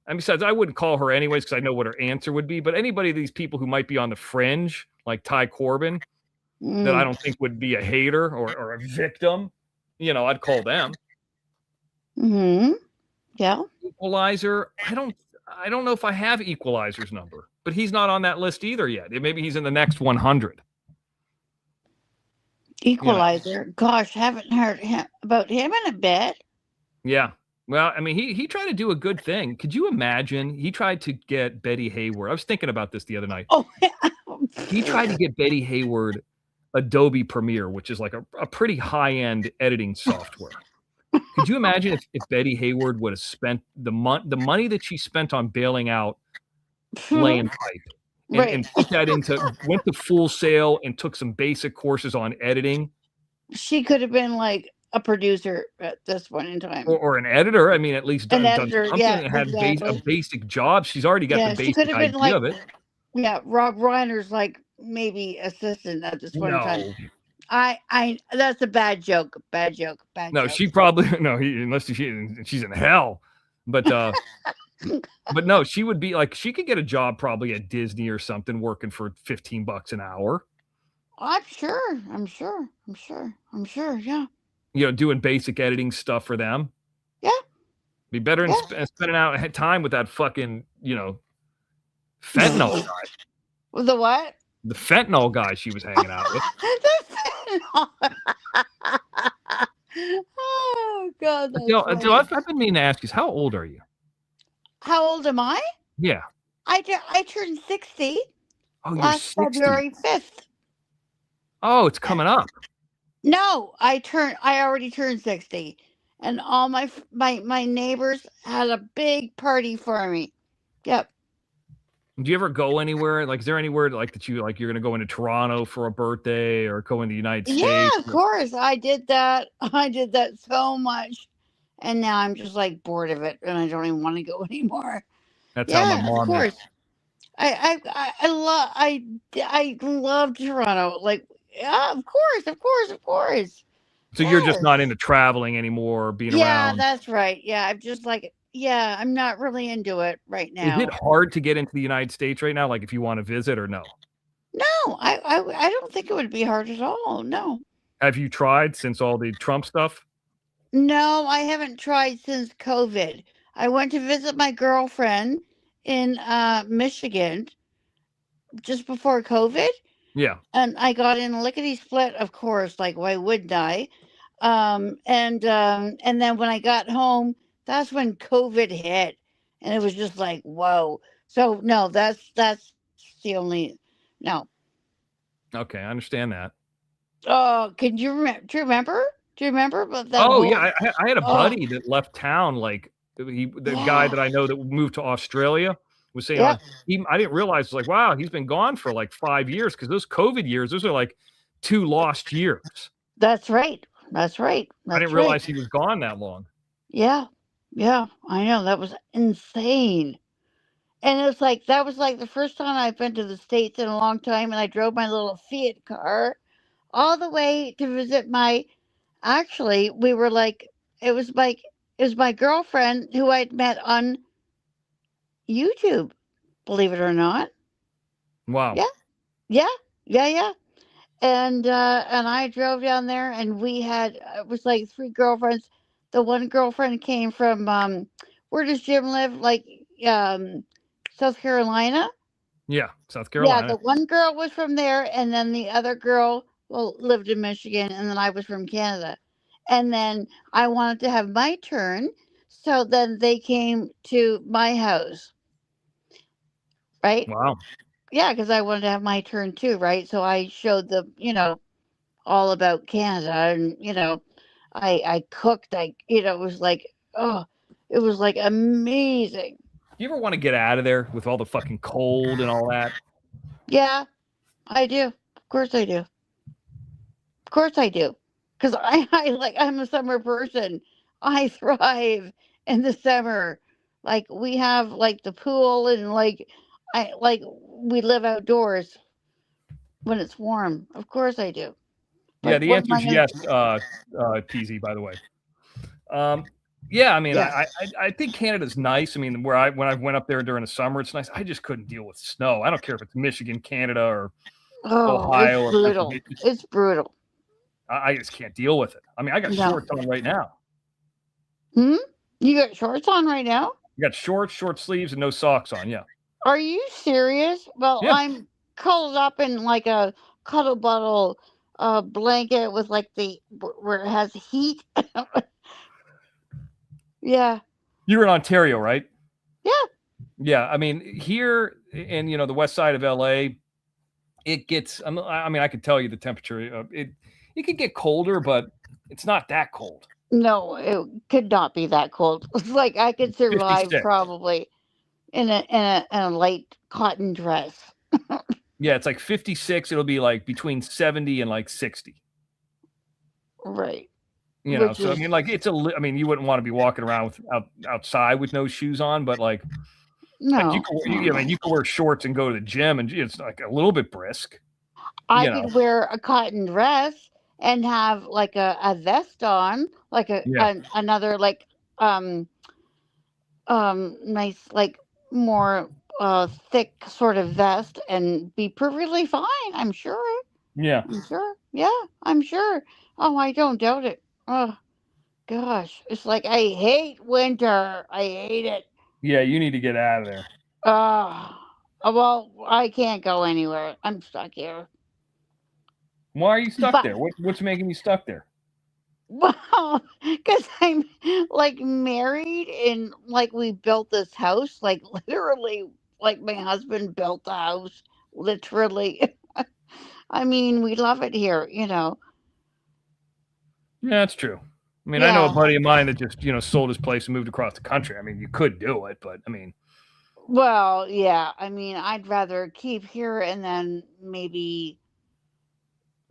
And besides, I wouldn't call her anyways because I know what her answer would be. But anybody of these people who might be on the fringe, like Ty Corbin, that I don't think would be a hater or a victim, I'd call them. Mm-hmm. Yeah. Equalizer. I don't know if I have Equalizer's number, but he's not on that list either yet. Maybe he's in the next 100. Equalizer. Gosh, haven't heard about him in a bit. Yeah. Well, I mean, he tried to do a good thing. Could you imagine? He tried to get Betty Hayward. I was thinking about this the other night. Oh, He tried to get Betty Hayward Adobe Premiere, which is like a pretty high-end editing software. Could you imagine if Betty Hayward would have spent the money that she spent on bailing out Land Pipe and put that went to Full Sail and took some basic courses on editing? She could have been like a producer at this point in time. Or an editor. I mean, at least done something and had exactly. a basic job. She's already got the basic idea of it. Yeah, Rob Reiner's like maybe assistant at this point in time. I that's a bad joke. Bad joke. She probably unless she's in hell. But but no, she would be like, she could get a job probably at Disney or something working for $15 an hour. I'm sure. Yeah. Doing basic editing stuff for them. Yeah. Be better than spending out time with that fucking, fentanyl guy. The what? The fentanyl guy she was hanging out with. The fentanyl. Oh God. Adele, I've been meaning to ask you, how old are you? How old am I? Yeah. I turned 60. Oh, you're last 60. February 5th. Oh, it's coming up. No, I already turned 60, and all my neighbors had a big party for me. Yep. Do you ever go anywhere? Like, is there anywhere like that you're going to go into Toronto for a birthday or go into the United States? Yeah, of course. I did that. I did that so much, and now I'm just like bored of it, and I don't even want to go anymore. That's how my mom. Of course. I love Toronto. Like, yeah, of course. So you're just not into traveling anymore, being around. Yeah, that's right. Yeah, I'm just like, I'm not really into it right now. Is it hard to get into the United States right now? Like, if you want to visit or no? No, I don't think it would be hard at all. No. Have you tried since all the Trump stuff? No, I haven't tried since COVID. I went to visit my girlfriend in Michigan just before COVID. Yeah. And I got in lickety split, of course, like why wouldn't I? And then when I got home, that's when COVID hit, and it was just like, whoa. So no, that's the only no. Okay, I understand that. Oh, can you remember? Do you remember about that? Oh yeah, I had a buddy that left town. Like the guy that I know that moved to Australia was saying, I didn't realize, it was like, wow, he's been gone for like 5 years, because those COVID years, those are like 2 lost years. That's right. I didn't realize he was gone that long. Yeah, I know, that was insane. And it was like, that was like the first time I've been to the States in a long time, and I drove my little Fiat car all the way to visit actually, we were like, it was my girlfriend who I'd met on YouTube, believe it or not. Wow. Yeah. And I drove down there, and we had, it was like 3 girlfriends. The one girlfriend came from, where does Jim live? Like, South Carolina? Yeah, South Carolina. Yeah, the one girl was from there, and then the other girl, lived in Michigan, and then I was from Canada. And then I wanted to have my turn, So then they came to my house, right? Wow. Yeah, because I wanted to have my turn too, right? So I showed them, all about Canada, and I cooked. It was like, oh, it was like amazing. Do you ever want to get out of there with all the fucking cold and all that? Yeah, I do. Of course I do. Of course I do. Because I'm a summer person. I thrive in the summer. Like we have like the pool, and we live outdoors when it's warm. Of course I do. Yeah, But the what am answer I is gonna yes, PZ, by the way. Yeah, I mean, Yeah. I think Canada's nice. I mean, when I went up there during the summer, it's nice. I just couldn't deal with snow. I don't care if it's Michigan, Canada, or Oh, Ohio, it's or brutal. Pennsylvania. It's brutal. I just can't deal with it. I mean, I got No. shorts on right now. You got shorts on right now? I got shorts, short sleeves, and no socks on. Yeah. Are you serious? Well, Yeah. I'm cuddled up in like a cuddle bottle blanket with like where it has heat. Yeah. You're in Ontario, right? Yeah. Yeah. I mean, here in the west side of LA, it gets. I mean, I could tell you the temperature. It could get colder, but it's not that cold. No, it could not be that cold. It's like I could survive 56. probably in a light cotton dress. Yeah, it's like 56. It'll be like between 70 and like 60. Right. I mean, like I mean, you wouldn't want to be walking around outside with no shoes on, but like No. you can wear shorts and go to the gym, and it's like a little bit brisk. I could wear a cotton dress and have like a vest on, like another like nice like more thick sort of vest, and be perfectly fine. I'm sure. Yeah. I'm sure. Yeah, I'm sure. Oh, I don't doubt it. Oh gosh, it's like I hate winter. I hate it. Yeah, you need to get out of there. Well, I can't go anywhere. I'm stuck here. Why are you stuck But- there? What's making you stuck there? Well, because I'm like married, and like we built this house, like literally, like my husband built the house, literally. I mean, we love it here, Yeah, that's true. I mean, I know a Yeah. buddy of mine that just sold his place and moved across the country. I mean, you could do it, but I mean, Well, yeah. I mean, I'd rather keep here and then maybe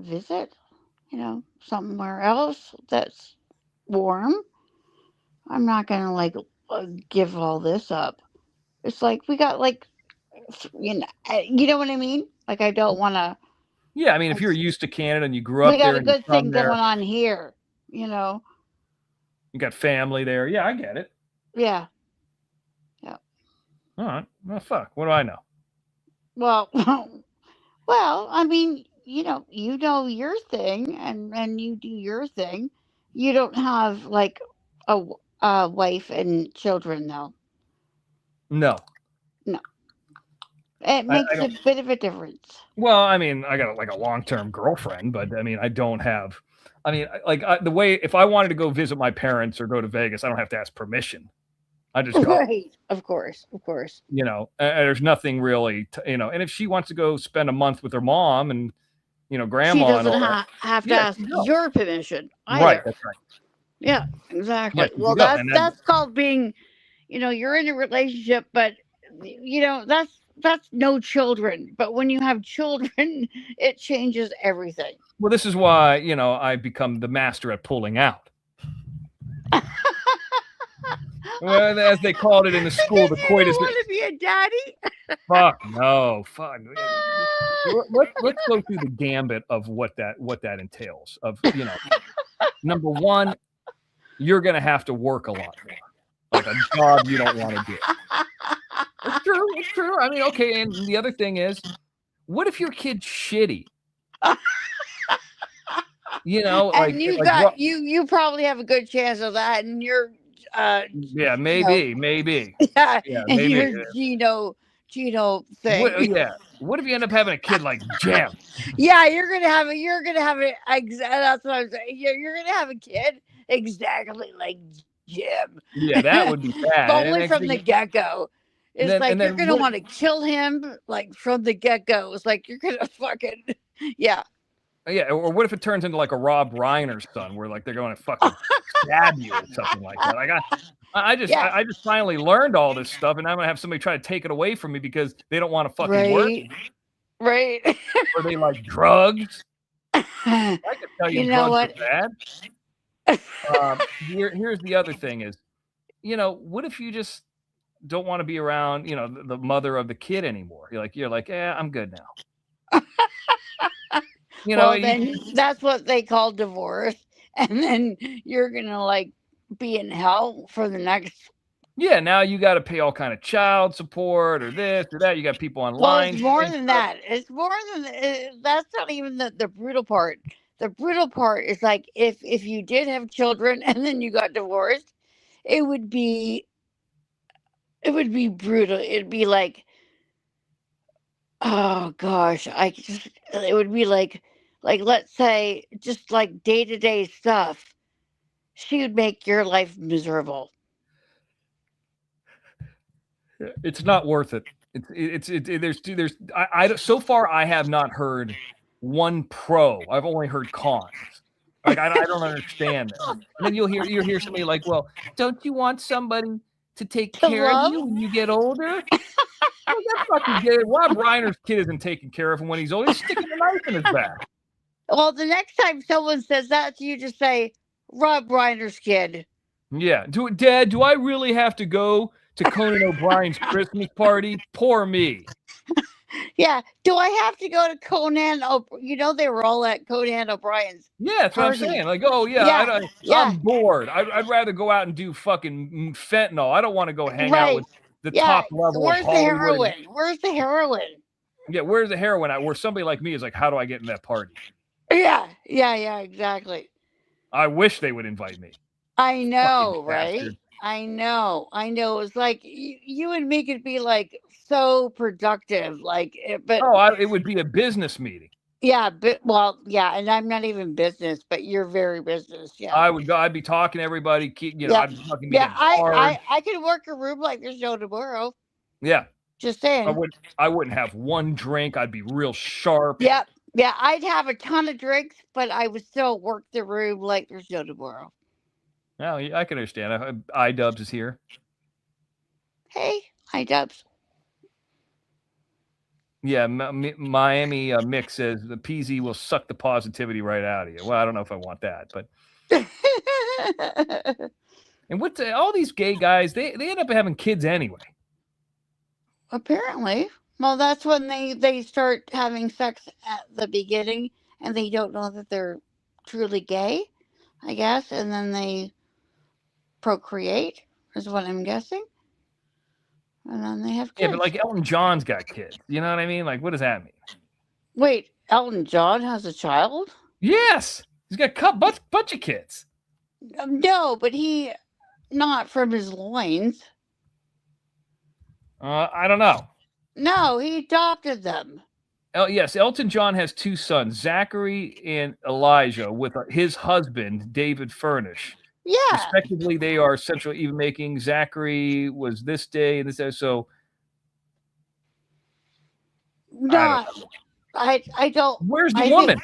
visit, somewhere else that's warm. I'm not gonna like give all this up. It's like we got like, you know what I mean? Like I don't want to. yeah. I mean, if you're used to Canada and you grew We up got there a and you're good from thing there, going on here, you got family there. Yeah, I get it. Yeah. All right. Well, fuck. What do I know? Well, well, I mean, you know your thing, and you do your thing. You don't have like a wife and children, though. No. It makes I a bit of a difference. Well, I mean, I got like a long-term girlfriend, but I mean, I don't have. I mean, the way if I wanted to go visit my parents or go to Vegas, I don't have to ask permission. I just go. Right. Of course. There's nothing really, and if she wants to go spend a month with her mom and, grandma, She and all doesn't that, have to Yeah, ask you go. your permission either. right? That's right. Yeah, exactly. Yeah, you Well, go, and that's called being, you're in a relationship, but that's no children. But when you have children, it changes everything. Well, this is why I've become the master at pulling out. Well, as they called it in the school, the Because coitus. you don't want to be a daddy. Fuck no, fuck. Let's go through the gambit of what that entails. Of number one, you're gonna have to work a lot more, like a job you don't want to do. It's true. It's true. I mean, okay. And the other thing is, what if your kid's shitty? And you probably have a good chance of that, and you're yeah, maybe. yeah, Yeah, and maybe. your Gino thing. What if you end up having a kid like Jem? Yeah, you're gonna have it. That's what I'm saying. You're gonna have a kid exactly like Jim. Yeah, that would be bad. Only from the get-go. It's then- like and you're then gonna what- want to kill him like from the get-go. It's like you're gonna fucking yeah. Yeah, or what if it turns into like a Rob Reiner son, where like they're going to fucking stab you or something like that? Like I just finally learned all this stuff, and I'm gonna have somebody try to take it away from me because they don't want to fucking work, Right. or they like drugs. I can tell you, You know drugs what? are bad. Here's the other thing is, what if you just don't want to be around, the mother of the kid anymore? You're like, yeah, I'm good now. Well, then that's what they call divorce, and then you're gonna like be in hell for the next. Yeah, now you got to pay all kind of child support or this or that. You got people online. Well, it's more than that. It's more than that's not even the brutal part. The brutal part is like if you did have children and then you got divorced, it would be brutal. It'd be like, oh gosh, it would be like let's say just like day-to-day stuff. She would make your life miserable. It's not worth it. There's so far I have not heard one pro. I've only heard cons. Like I don't understand that. And then you'll hear somebody like, well, don't you want somebody to take care of you when you get older? Rob Reiner's kid isn't taking care of him when he's old. He's sticking the knife in his back. Well, the next time someone says that to you, just say, Rob Reiner's kid. Yeah. Dad, do I really have to go to Conan O'Brien's Christmas party? Poor me. Yeah. Do I have to go to Conan? They were all at Conan O'Brien's. Yeah, that's what I'm saying. Like, oh, yeah, I'm bored. I'd rather go out and do fucking fentanyl. I don't want to go hang out with the top level Where's of Hollywood. Where's the heroin? Yeah, where's the heroin at? Where somebody like me is like, how do I get in that party? Yeah, exactly. I wish they would invite me. I know, right? Bastard. I know. It's like you and me could be like so productive, but it would be a business meeting. Yeah, and I'm not even business, but you're very business. Yeah, I would go. I'd be talking to everybody. I'd be fucking I could work a room like there's no tomorrow. Yeah, just saying. I wouldn't have one drink. I'd be real sharp. Yep. Yeah, I'd have a ton of drinks, but I would still work the room like there's no tomorrow. No, I can understand. iDubbbz is here. Hey, iDubbbz. Yeah, Miami Mick says the PZ will suck the positivity right out of you. Well, I don't know if I want that, but. And all these gay guys, they end up having kids anyway. Apparently. Well, that's when they start having sex at the beginning and they don't know that they're truly gay, I guess. And then they procreate, is what I'm guessing. And then they have kids. Yeah, but like Elton John's got kids. You know what I mean? Like, what does that mean? Wait, Elton John has a child? Yes. He's got a bunch of kids. No, but not from his loins. I don't know. No, he adopted them. Yes, Elton John has two sons, Zachary and Elijah, with his husband, David Furnish. Yeah. Respectively, they are Central Even Making. Zachary was this day and this day. So, no, I don't. Where's the woman?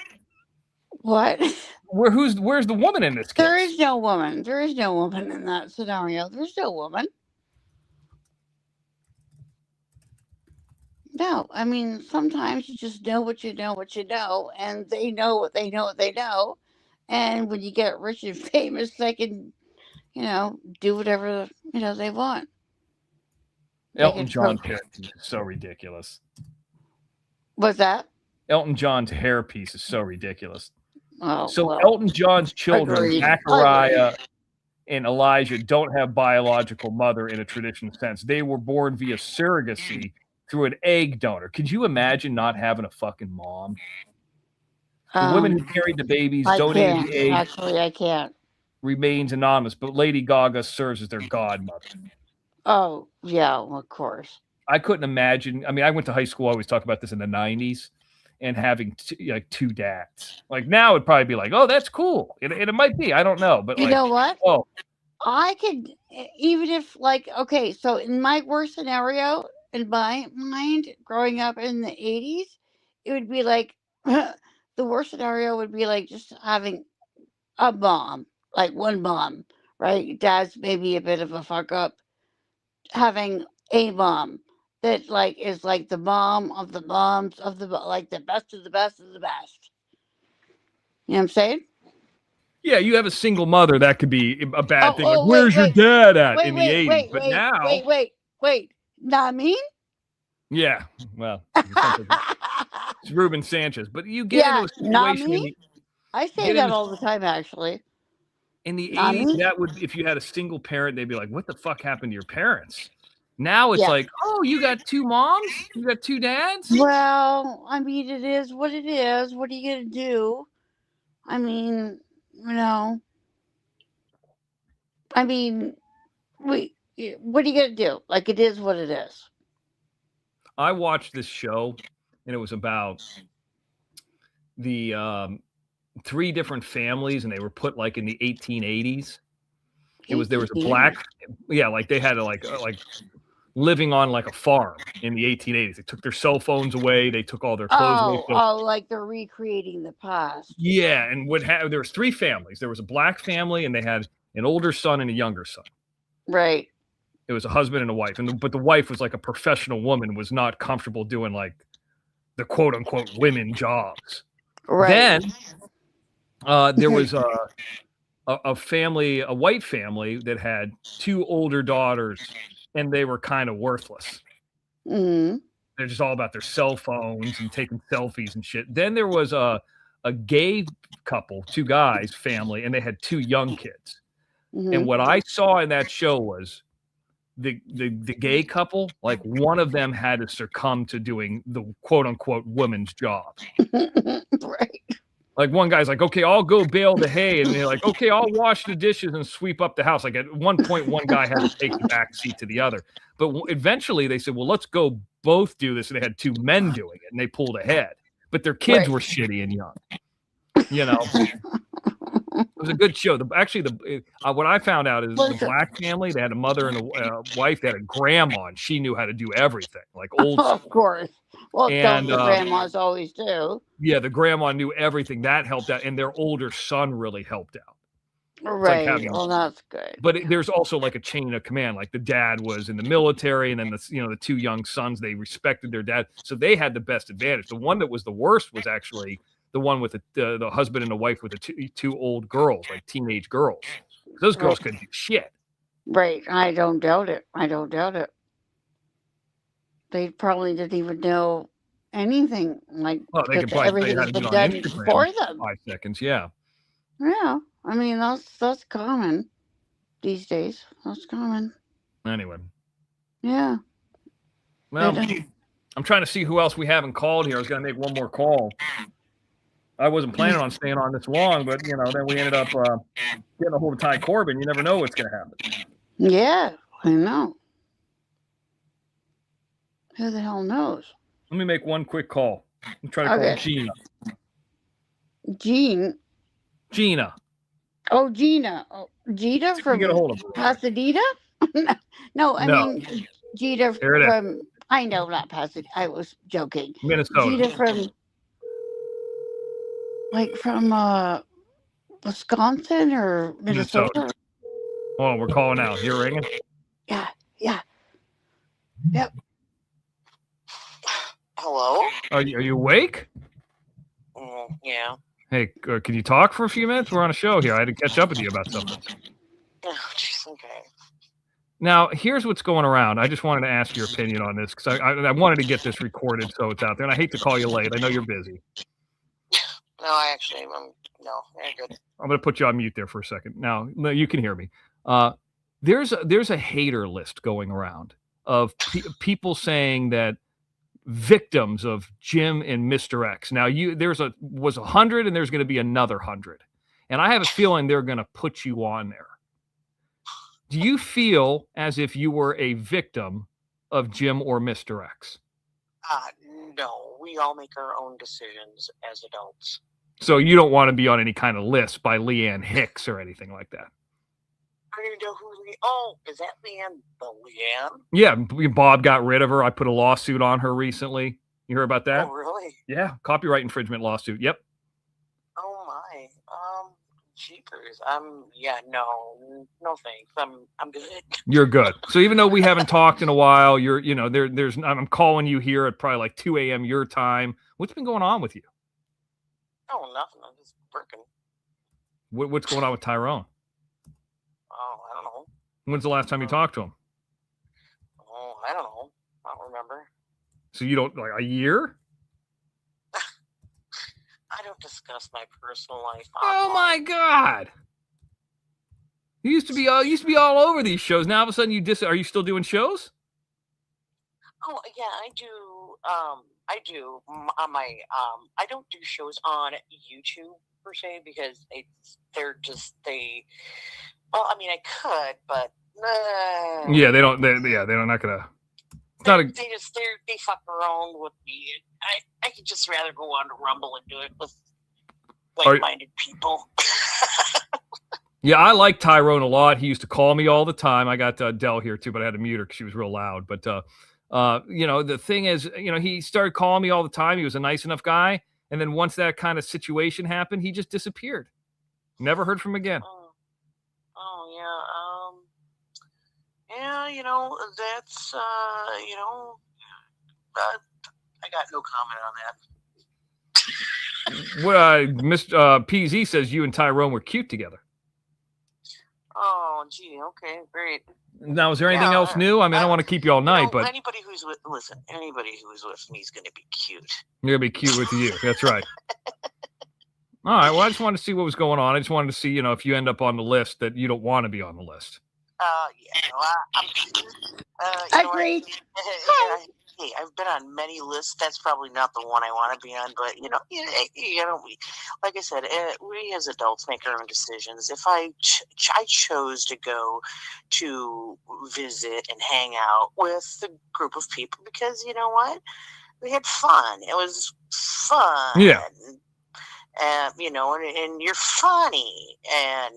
What? Where's the woman in this case? There is no woman. There is no woman in that scenario. There's no woman. No, I mean, sometimes you just know what you know, and they know what they know. And when you get rich and famous, they can, do whatever, they want. Elton John's hairpiece is so ridiculous. What's that? Elton John's hairpiece is so ridiculous. Oh, so Elton John's children, Zachariah and Elijah, don't have biological mother in a traditional sense. They were born via surrogacy through an egg donor. Could you imagine not having a fucking mom? The women who carried the babies, donated the eggs. Actually, I can't. Remains anonymous, but Lady Gaga serves as their godmother. Oh, yeah, of course. I couldn't imagine. I mean, I went to high school. I always talk about this in the 90s, and having two dads. Like now, it'd probably be like, oh, that's cool. And it might be. I don't know. But you know what? Oh, I could, even if, like, okay, so in my worst scenario, in my mind, growing up in the 80s, it would be like, the worst scenario would be like just having a mom, like one mom, right? Dad's maybe a bit of a fuck up, having a mom that like is like the mom of the moms of the like the best of the best of the best. You know what I'm saying? Yeah, you have a single mother, that could be a bad thing. Like, Wait, where's your dad at in the 80s? wait, But now, wait. Not me? yeah, well, it sounds like it's Ruben Sanchez. But you get into Yeah, a not situation me. I say get that into all the time, actually. in the Not 80s, me. that would, if you had a single parent, they'd be like, what the fuck happened to your parents? Now it's Yeah. like, oh, you got two moms? You got two dads? Well, I mean, it is what it is. What are you gonna do? I mean, you know. I mean, what are you gonna do? Like, it is what it is. I watched this show, and it was about the three different families, and they were put like in the 1880s. There was a black, yeah, like they had like living on like a farm in the 1880s. They took their cell phones away. They took all their clothes away. Like they're recreating the past. Yeah, and there was three families. There was a black family, and they had an older son and a younger son. Right. It was a husband and a wife, but the wife was like a professional woman, was not comfortable doing like the quote unquote women jobs. Right. Then there was a family, a white family that had two older daughters, and they were kind of worthless. Mm-hmm. They're just all about their cell phones and taking selfies and shit. Then there was a gay couple, two guys family, and they had two young kids. Mm-hmm. And what I saw in that show was the gay couple, like one of them had to succumb to doing the quote unquote woman's job. Right. Like one guy's like, okay, I'll go bale the hay. And they're like, okay, I'll wash the dishes and sweep up the house. Like at one point, one guy had to take the back seat to the other. But eventually they said, well, let's go both do this. And they had two men doing it, and they pulled ahead. But their kids were shitty and young. You know, it was a good show. What I found out is the black family, they had a mother and a wife. They had a grandma, and she knew how to do everything, like old school. Of course. Well, and the grandmas always do. Yeah, the grandma knew everything. That helped out, and their older son really helped out. Right. Like well, that's good. But there's also like a chain of command. Like the dad was in the military, and then the two young sons, they respected their dad, so they had the best advantage. The one that was the worst was actually the one with the husband and the wife with the two old girls, like teenage girls. Those girls couldn't do shit. Right. I don't doubt it. They probably didn't even know anything. Like, they could probably tell you how to get on Instagram for them. 5 seconds, yeah. Yeah, I mean that's common these days. That's common. Anyway. Yeah. Well, I'm trying to see who else we haven't called here. I was going to make one more call. I wasn't planning on staying on this long, but then we ended up getting a hold of Ty Corbin. You never know what's going to happen. Yeah, I know. Who the hell knows? Let me make one quick call. I'm trying to call Gina. Gina. Oh, Gina. Oh, Gina from Pasadena? No, I mean Gina from. I know, not Pasadena. I was joking. Minnesota. Gina from Wisconsin or Minnesota. Oh, we're calling out. You're ringing? Yeah. Yep. Hello? Are you awake? Yeah. Hey, can you talk for a few minutes? We're on a show here. I had to catch up with you about something. Oh, jeez, okay. Now, here's what's going around. I just wanted to ask your opinion on this because I wanted to get this recorded so it's out there. And I hate to call you late. I know you're busy. No, no, you're good. I'm going to put you on mute there for a second. Now, you can hear me. There's a hater list going around of people saying that victims of Jim and Mr. X. Now, was 100, and there's going to be another 100, and I have a feeling they're going to put you on there. Do you feel as if you were a victim of Jim or Mr. X? No, we all make our own decisions as adults. So you don't want to be on any kind of list by Leanne Hicks or anything like that? know who Oh, is that Leanne? The Leanne? Yeah, Bob got rid of her. I put a lawsuit on her recently. You heard about that? Oh, really? Yeah, copyright infringement lawsuit. Yep. Oh my. Jeepers. Yeah, no thanks. I'm good. You're good. So even though we haven't talked in a while, there's I'm calling you here at probably like 2 a.m. your time. What's been going on with you? Oh, nothing. I'm just working. What's going on with Tyrone? Oh, I don't know. When's the last time you talked to him? Oh, I don't know. I don't remember. So you don't, like, a year? I don't discuss my personal life. Oh my God! You used to be all over these shows. Now all of a sudden are you still doing shows? Oh yeah, I do. I do on my. I don't do shows on YouTube per se because they. Well, I mean, I could, but. Yeah, they're not gonna. They fuck around with me. I could just rather go on to Rumble and do it with like-minded people. Yeah, I like Tyrone a lot. He used to call me all the time. I got Adele here too, but I had to mute her because she was real loud. But the thing is, he started calling me all the time. He was a nice enough guy, and then once that kind of situation happened, he just disappeared. Never heard from him again. Oh yeah. Yeah, that's I got no comment on that. What Mr. PZ says you and Tyrone were cute together. Oh, gee, okay, great. Now, is there anything else new? I mean, I don't want to keep you all night, but anybody who's with me is going to be cute. You're going to be cute with you. That's right. All right. Well, I just wanted to see what was going on. I just wanted to see, if you end up on the list that you don't want to be on the list. Agreed. Hey, I've been on many lists. That's probably not the one I want to be on, but like I said, we as adults make our own decisions. If I chose to go to visit and hang out with a group of people because you know what, we had fun. It was fun. Yeah. And you're funny, and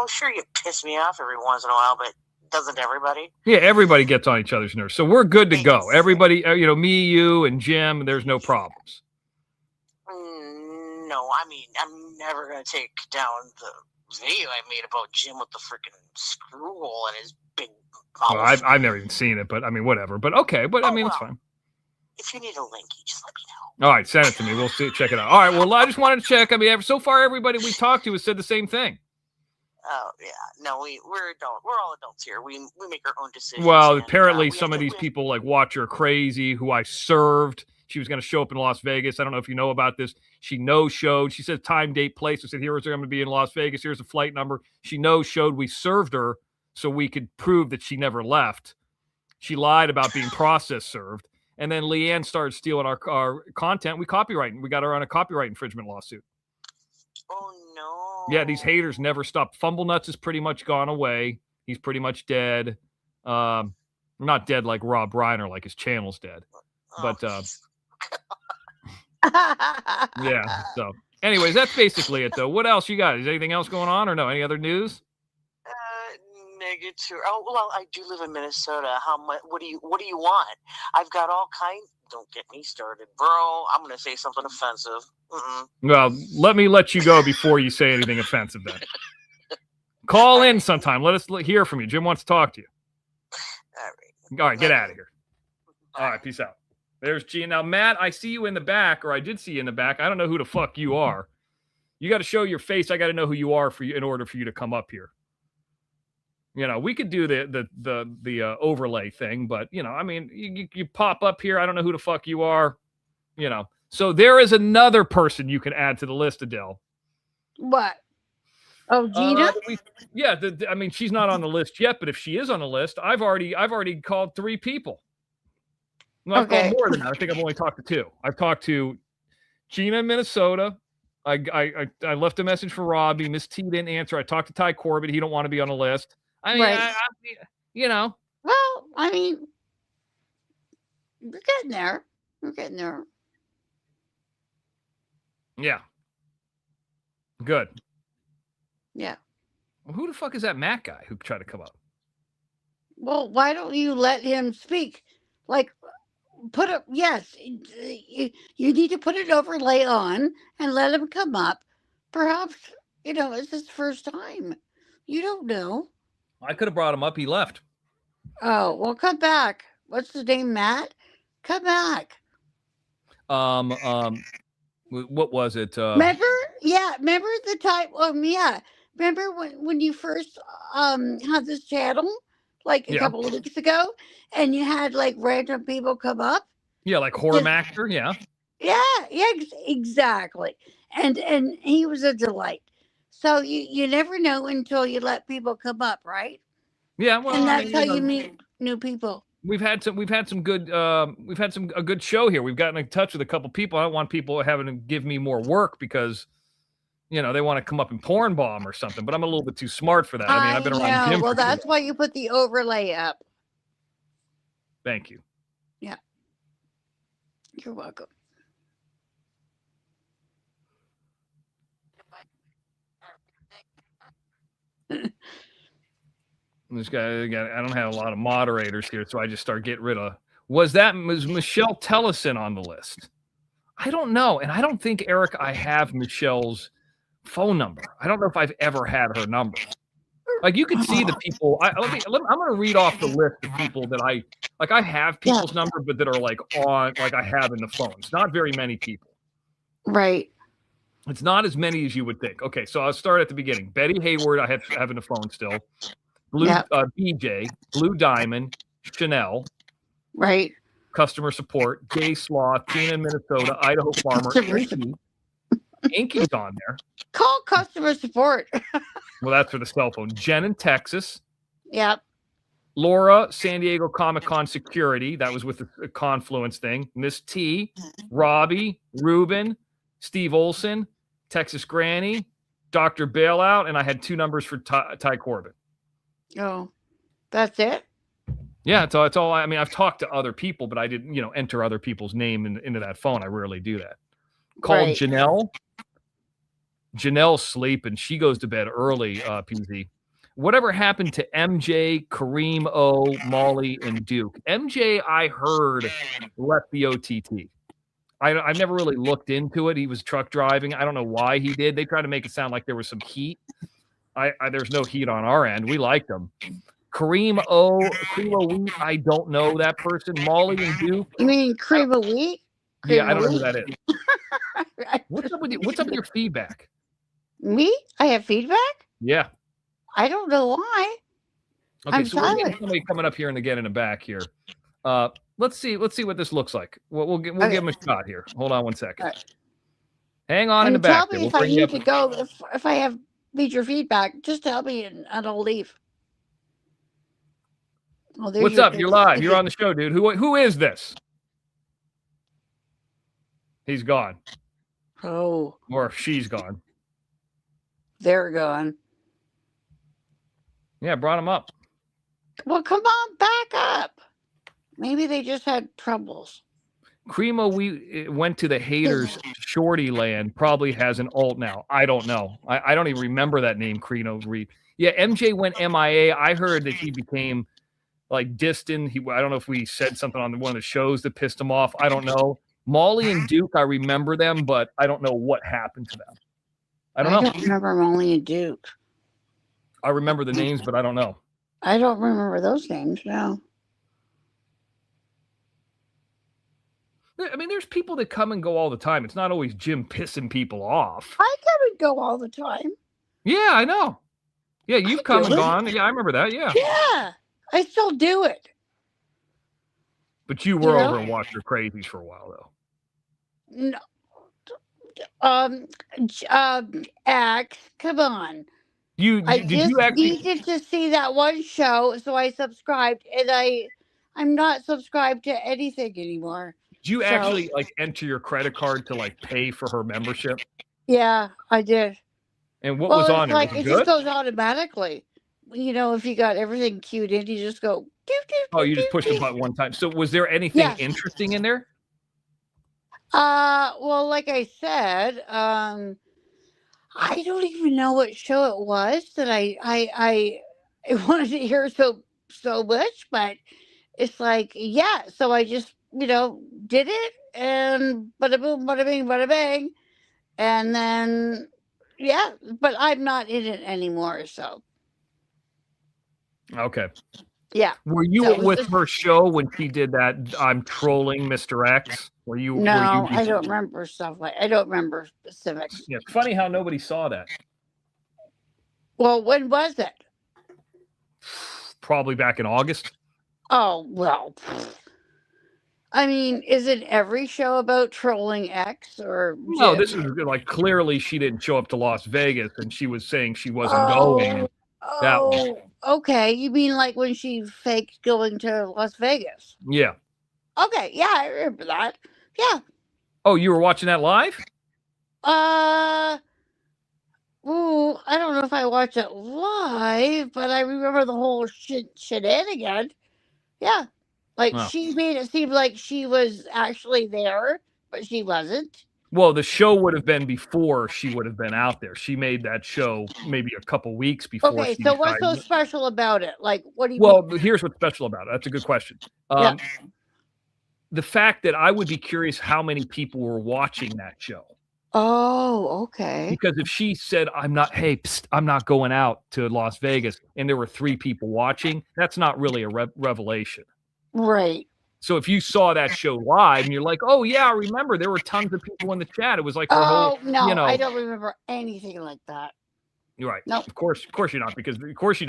sure, you piss me off every once in a while, but doesn't everybody? Yeah, everybody gets on each other's nerves, so we're good to go. Everybody, me, you, and Jim, there's no problems. No, I mean, I'm never gonna take down the video I made about Jim with the freaking screw hole in his big mouth. Well, I've never even seen it, but I mean, whatever. But okay, but I mean, it's fine. If you need a link, you just let me know. All right, send it to me. We'll check it out. All right. Well, I just wanted to check. I mean, so far, everybody we talked to has said the same thing. Oh yeah, no, we're adults. We're all adults here. We make our own decisions. Well, apparently, some of these people like watch her crazy. Who I served. She was going to show up in Las Vegas. I don't know if you know about this. She no-showed. She said time, date, place. I said, here's her. I'm going to be in Las Vegas. Here's the flight number. She no-showed. We served her so we could prove that she never left. She lied about being process served. And then Leanne started stealing our content. We got her on a copyright infringement lawsuit. Oh, no. Yeah, these haters never stop. Fumble Nuts is pretty much gone away. He's pretty much dead. Not dead like Rob Reiner, like his channel's dead. But, yeah. So, anyways, that's basically it, though. What else you got? Is anything else going on or no? Any other news? Negative. Oh, well, I do live in Minnesota. How much? What do you want? I've got all kinds. Don't get me started, bro. I'm going to say something offensive. Well, let you go before you say anything offensive then. Call in sometime. Let us hear from you. Jim wants to talk to you. All right, get out of here. All right, peace out. There's Gina. Now, Matt, I see you in the back, or I did see you in the back. I don't know who the fuck you are. You got to show your face. I got to know who you are in order for you to come up here. We could do the overlay thing, but I mean, you pop up here. I don't know who the fuck you are. So there is another person you can add to the list, Adele. What? Oh, Gina? I mean, she's not on the list yet, but if she is on the list, I've already called 3 people. No, I've called more than that. I think I've only talked to 2. I've talked to Gina in Minnesota. I left a message for Robby. Miss T didn't answer. I talked to Ty Corbin. He don't want to be on the list. I mean, right. Well, I mean, we're getting there. Yeah. Good. Yeah. Who the fuck is that Matt guy who tried to come up? Well, why don't you let him speak? Like, put it. Yes, you need to put an overlay on and let him come up. Perhaps it's his first time. You don't know. I could have brought him up. He left. Oh well, come back. What's his name, Matt? Come back. What was it? Remember? Yeah, remember the time? Yeah. Remember when you first had this channel like a Yeah. couple of weeks ago, and you had like random people come up? Yeah, like horror actor. Yeah. Yeah, exactly. And he was a delight. So you never know until you let people come up, right? Yeah, well, And that's how you meet new people. We've had some good a good show here. We've gotten in touch with a couple people. I don't want people having to give me more work because they want to come up and porn bomb or something, but I'm a little bit too smart for that. I mean, I've been around Jim. Well, that's why you put the overlay up. Thank you. Yeah. You're welcome. This guy, I don't have a lot of moderators here, so I just start getting rid of. Was Michelle Tellison on the list? I don't know, and I don't think, Eric, I have Michelle's phone number. I don't know if I've ever had her number. Like, you could see the people. I'm going to read off the list of people that I have people's number, but that are like on, like I have in the phones. Not very many people. Right. It's not as many as you would think. Okay, so I'll start at the beginning. Betty Hayward, I have in the phone still. BJ, Blue Diamond, Chanel. Right. Customer support, Gay Sloth, Tina in Minnesota, Idaho Farmer, Inky's on there. Call customer support. Well, that's for the cell phone. Jen in Texas. Yep. Laura, San Diego Comic-Con security. That was with the Confluence thing. Miss T, Robby, Ruben, Steve Olson, Texas Granny, Dr. Bailout, and I had 2 numbers for Ty Corbin. Oh, that's it? Yeah, it's all. I mean, I've talked to other people, but I didn't, enter other people's name into that phone. I rarely do that. Called Janelle. Janelle's sleeping. She goes to bed early, PZ. Whatever happened to MJ, Kareem O, Molly, and Duke? MJ, I heard, left the OTT. I've never really looked into it. He was truck driving. I don't know why he did. They tried to make it sound like there was some heat. There's no heat on our end. We liked him. Kareem O, Wheat, I don't know that person. Molly and Duke. You mean Cream of Wheat? Yeah, I don't know who that is. What's up with your feedback? Me? I have feedback? Yeah. I don't know why. Okay, so we're getting somebody coming up here and again in the back here. Let's see what this looks like. We'll give him a shot here. Hold on one second. Right. Hang on in the back. Tell me if I need to go. If I have major feedback, just tell me and I'll leave. Oh, what's up? You're live. You're on the show, dude. Who is this? He's gone. Oh. Or she's gone. They're gone. Yeah, brought him up. Well, come on, back up. Maybe they just had troubles. Cremo, we went to the haters shorty land, probably has an alt now. I don't know. I don't even remember that name, Cremo Reed. Yeah, MJ went MIA. I heard that he became like distant. I don't know if we said something on one of the shows that pissed him off. I don't know. Molly and Duke, I remember them, but I don't know what happened to them. I don't remember Molly and Duke. I remember the names, but I don't know. I don't remember those names, no. I mean, there's people that come and go all the time. It's not always Jim pissing people off. I come and go all the time. Yeah, I know. Yeah, you've come and gone. Yeah, I remember that. Yeah. Yeah, I still do it. But you were over and watched your crazies for a while, though. No. Act, come on. I needed to see that one show, so I subscribed, and I'm not subscribed to anything anymore. Did you actually like enter your credit card to like pay for her membership? Yeah, I did. And what was on it? Like, it just goes automatically. You know, if you got everything queued in, you just go. You just push the button one time. So, was there anything interesting in there? Well, like I said, I don't even know what show it was that I wanted to hear so much, but it's like, yeah, so I just, did it, and bada boom, bada bing, bada bang, and then yeah, but I'm not in it anymore, so Okay. yeah. Were you So it was with just her show when she did that I'm trolling Mr. X? Were you no, I don't remember I don't remember specifics. Yeah, it's funny how nobody saw that. Well, when was it? Probably back in August. Oh, well, I mean, isn't every show about trolling X or No, this is like clearly she didn't show up to Las Vegas and she was saying she wasn't going. That one. Okay. You mean like when she faked going to Las Vegas? Yeah. Okay, yeah, I remember that. Yeah. Oh, you were watching that live? Ooh, I don't know if I watched it live, but I remember the whole shenanigan. Yeah. Like Oh. she made it seem like she was actually there, but she wasn't. Well, the show would have been before she would have been out there. She made that show maybe a couple weeks before. Okay, she so what's so decided. special about it? Like, what do you Well, mean? here's what's special about it. That's a good question. Yeah. The fact that I would be curious how many people were watching that show. Oh, okay. Because if she said, I'm not going out to Las Vegas, and there were 3 people watching, that's not really a revelation. Right. So if you saw that show live and you're like, oh, yeah, I remember there were tons of people in the chat. It was like her whole, no, I don't remember anything like that. You're right. Nope. Of course you're not, because because she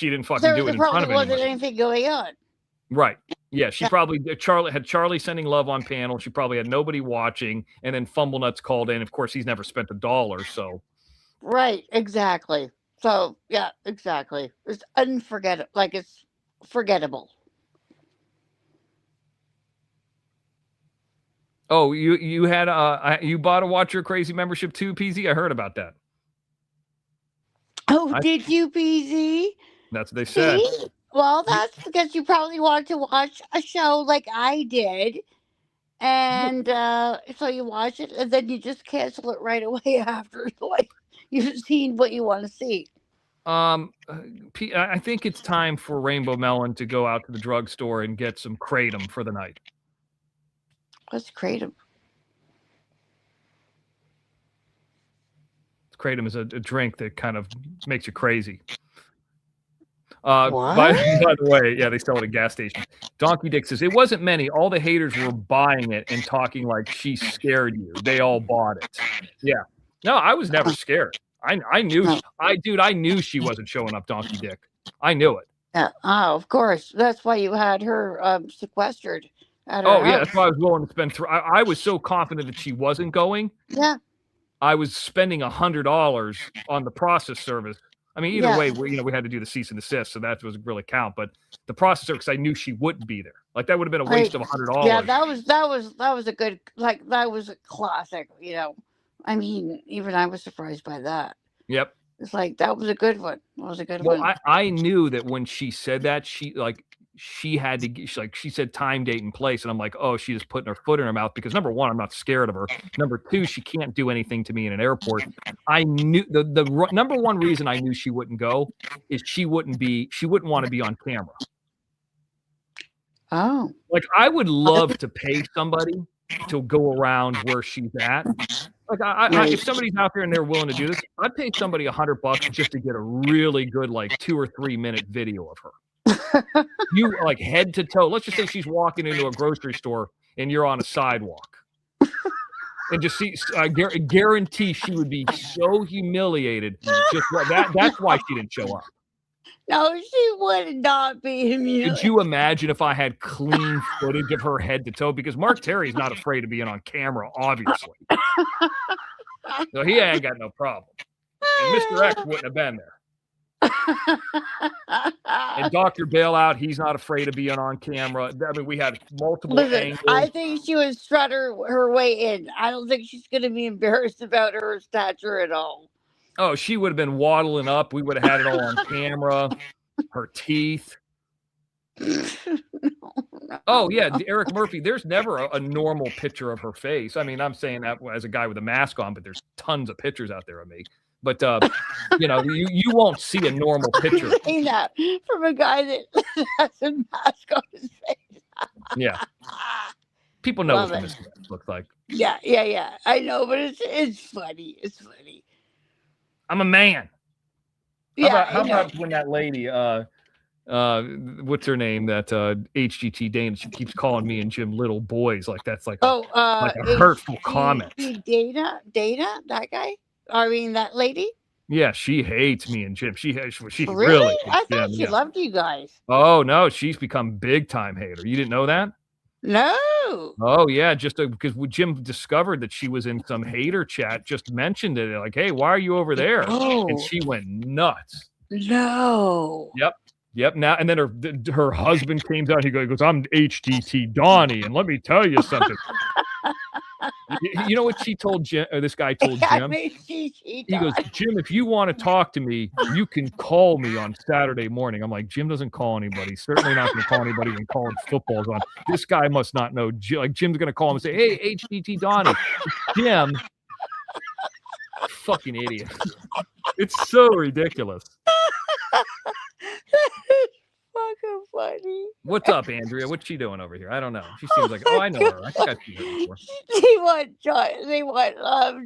didn't fucking do it in front of There wasn't anybody. anything going on. Right. Yeah, she probably had Charlie sending love on panel. She probably had nobody watching, and then Fumblenuts called in. Of course, he's never spent $1, so. Right, exactly. So yeah, exactly. It's unforgettable. Like it's forgettable. Oh, you had you bought a Watch Your Crazy membership too, PZ? I heard about that. Oh, did you, PZ? That's what they said. See? Well, that's because you probably wanted to watch a show like I did. And so you watch it and then you just cancel it right away after like you've seen what you want to see. I think it's time for Rainbow Melon to go out to the drugstore and get some Kratom for the night. What's Kratom? Kratom is a drink that kind of makes you crazy. What? By the way, yeah, they sell it at gas stations. Donkey Dick says, it wasn't many. All the haters were buying it and talking like she scared you. They all bought it. Yeah. No, I was never scared. I knew. No. I knew she wasn't showing up, Donkey Dick. I knew it. Oh, of course. That's why you had her sequestered at her Oh, yeah. house. That's why I was willing to spend. I was so confident that she wasn't going. Yeah. I was spending $100 on the process service. I mean, either way, we had to do the cease and desist, so that doesn't really count. But the processor, because I knew she wouldn't be there. Like that would have been a waste of $100. Yeah, that was a good, like that was a classic. I mean, even I was surprised by that. Yep. It's like that was a good one. That was a good Well, one. I knew that when she said that, she had to, she said time, date, and place, and I'm like, oh, she just putting her foot in her mouth, because number one, I'm not scared of her. Number two, she can't do anything to me in an airport. I knew the number one reason I knew she wouldn't go is she wouldn't want to be on camera. Oh, like I would love to pay somebody to go around where she's at. Like if somebody's out there and they're willing to do this, I'd pay somebody $100 just to get a really good, like 2 or 3 minute video of her. You like head to toe. Let's just say she's walking into a grocery store and you're on a sidewalk, and just see. I guarantee she would be so humiliated. That's why she didn't show up. No, she would not be humiliated. Could you imagine if I had clean footage of her head to toe? Because Mark Terry's not afraid of being on camera, obviously. So he ain't got no problem. And Mr. X wouldn't have been there. And Dr. Bailout, he's not afraid of being on camera. I mean, we had multiple angles. I think she would strut her way in. I don't think she's going to be embarrassed about her stature at all. Oh, she would have been waddling up. We would have had it all on camera. Her teeth. Oh yeah, Eric Murphy. There's never a normal picture of her face. I mean, I'm saying that as a guy with a mask on, but there's tons of pictures out there of me. But you won't see a normal picture. Saying that from a guy that has a mask on his face. Yeah, people know Love what it. this looks like. Yeah. I know, but it's funny. It's funny. I'm a man. Yeah. How about when that lady, what's her name? That HGT Dana, she keeps calling me and Jim little boys. Like that's like a hurtful comment. Dana, that guy. I mean, that lady. Yeah, she hates me and Jim. She really. Really? I thought she loved you guys. Oh no, she's become big time hater. You didn't know that? No. Oh yeah, just because Jim discovered that she was in some hater chat, just mentioned it. Like, hey, why are you over there? Oh. And she went nuts. No. Yep. Now and then her husband came out. He goes, I'm HDT Donnie, and let me tell you something. You know what she told Jim? Or this guy told Jim. He goes, Jim, if you want to talk to me, you can call me on Saturday morning. I'm like, Jim doesn't call anybody. Certainly not going to call anybody when college football's on. This guy must not know. Like Jim's going to call him and say, hey, HDT Donnie, Jim. Fucking idiot. It's so ridiculous. Fucking funny. What's up, Andrea? What's she doing over here? I don't know. She seems like, I know her. I think I've seen her before. They want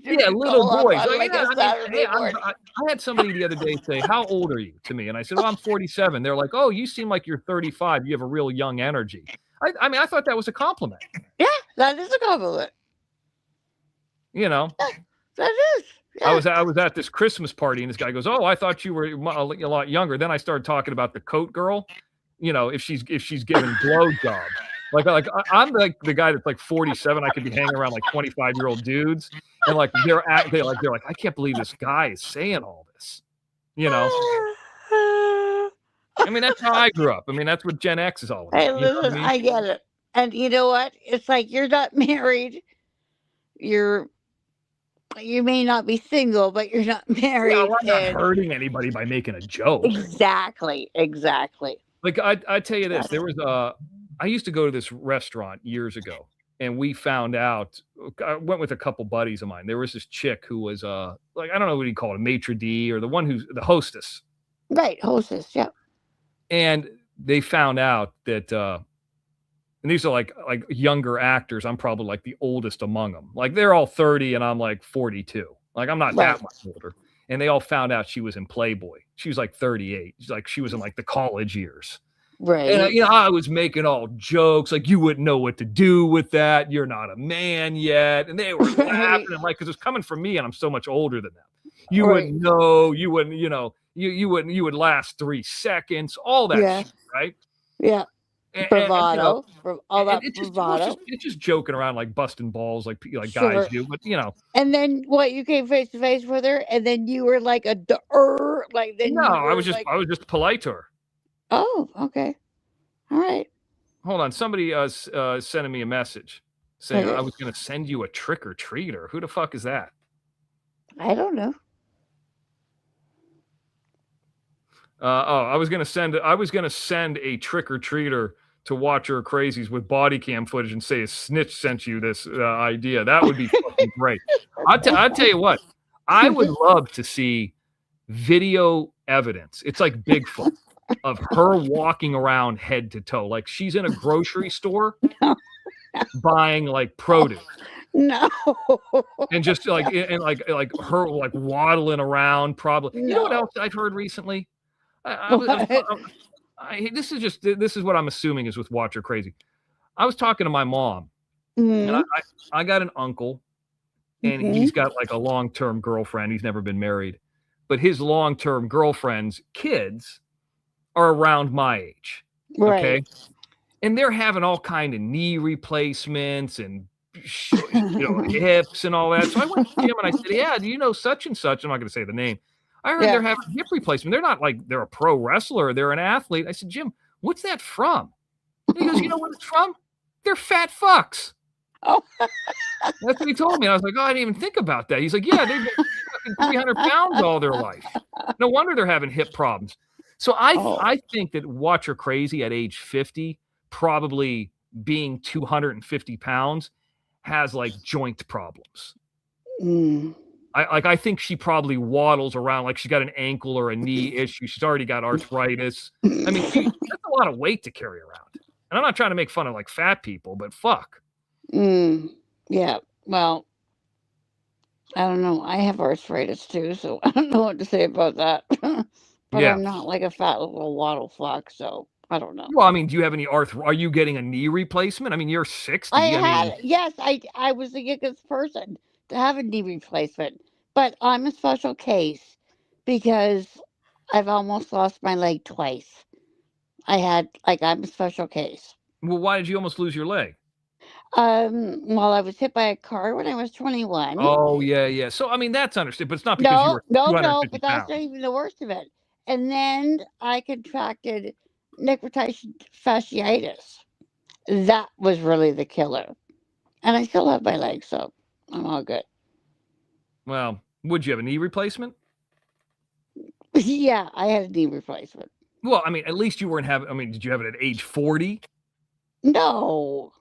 yeah, little boys. I I had somebody the other day say, how old are you to me? And I said, I'm 47. They're like, oh, you seem like you're 35. You have a real young energy. I mean, I thought that was a compliment. Yeah, that is a compliment. You know. Yeah, that is. Yeah. I was at this Christmas party and this guy goes, oh, I thought you were a lot younger. Then I started talking about the coat girl, if she's giving blowjobs. Like I'm like the guy that's like 47. I could be hanging around like 25-year-old dudes, and like they're like, I can't believe this guy is saying all this. I mean, that's how I grew up. I mean, that's what Gen X is all about. Hey, listen, I get it. And you know what? It's like you're not married. You may not be single, but you're not married. Yeah, I'm not hurting anybody by making a joke. Exactly. Like I tell you this, there was I used to go to this restaurant years ago, and we found out. I went with a couple buddies of mine. There was this chick who was like, I don't know what you call it, a maitre d' or the one who's the hostess. Right, hostess. Yeah. And they found out that. And these are like younger actors. I'm probably like the oldest among them. Like they're all 30 and I'm like 42. Like I'm not that much older. And they all found out she was in Playboy. She was like 38. Like she was in like the college years. Right. And I was making all jokes like, you wouldn't know what to do with that. You're not a man yet. And they were laughing and like, because it's coming from me and I'm so much older than them. You wouldn't know. You wouldn't. You wouldn't. You would last 3 seconds. All that shit, right? Yeah. Bravado, all that bravado. It's just joking around, like busting balls, like guys do. But And then what? You came face to face with her, and then you were like I was just polite to her. Oh, okay, all right. Hold on, somebody sending me a message saying I was going to send you a trick or treater. Who the fuck is that? I don't know. I was gonna send a trick or treater to watch her crazies with body cam footage and say a snitch sent you this idea. That would be fucking great. I'll tell you what, I would love to see video evidence. It's like Bigfoot of her walking around head to toe, like she's in a grocery store buying like produce. No. And just like like her like waddling around. Probably. No. You know what else I've heard recently? This is what I'm assuming is with Watch Her Crazy. I was talking to my mom, and I got an uncle, and he's got like a long-term girlfriend. He's never been married, but his long-term girlfriend's kids are around my age. Right. Okay, and they're having all kind of knee replacements and hips and all that. So I went to Jim and I said, "Yeah, do you know such and such?" I'm not going to say the name. I heard they're having hip replacement. They're not like they're a pro wrestler. They're an athlete. I said, Jim, what's that from? And he goes, you know what it's from? They're fat fucks. Oh. That's what he told me. And I was like, oh, I didn't even think about that. He's like, yeah, they've been 300 pounds all their life. No wonder they're having hip problems. So Oh. I think that Watcher Crazy at age 50, probably being 250 pounds, has like joint problems. Mm. I think she probably waddles around like she's got an ankle or a knee issue. She's already got arthritis. I mean, that's a lot of weight to carry around. And I'm not trying to make fun of like fat people, but fuck. Yeah. Well, I don't know. I have arthritis too, so I don't know what to say about that. But Yeah. I'm not like a fat little waddle fuck, so I don't know. Well, I mean, do you have any are you getting a knee replacement? I mean, you're 60. Yes, I was the youngest person to have a knee replacement, but I'm a special case because I've almost lost my leg twice. I'm a special case. Well, why did you almost lose your leg? Well, I was hit by a car when I was 21. Oh, yeah. So, I mean, that's understood, but it's not because you were No, 250 but that's pounds. not even the worst of it. And then I contracted necrotic fasciitis. That was really the killer. And I still have my leg, so I'm all good. Well, would you have a knee replacement? Yeah, I had a knee replacement. Well, I mean, at least you weren't having. I mean, did you have it at age 40? No,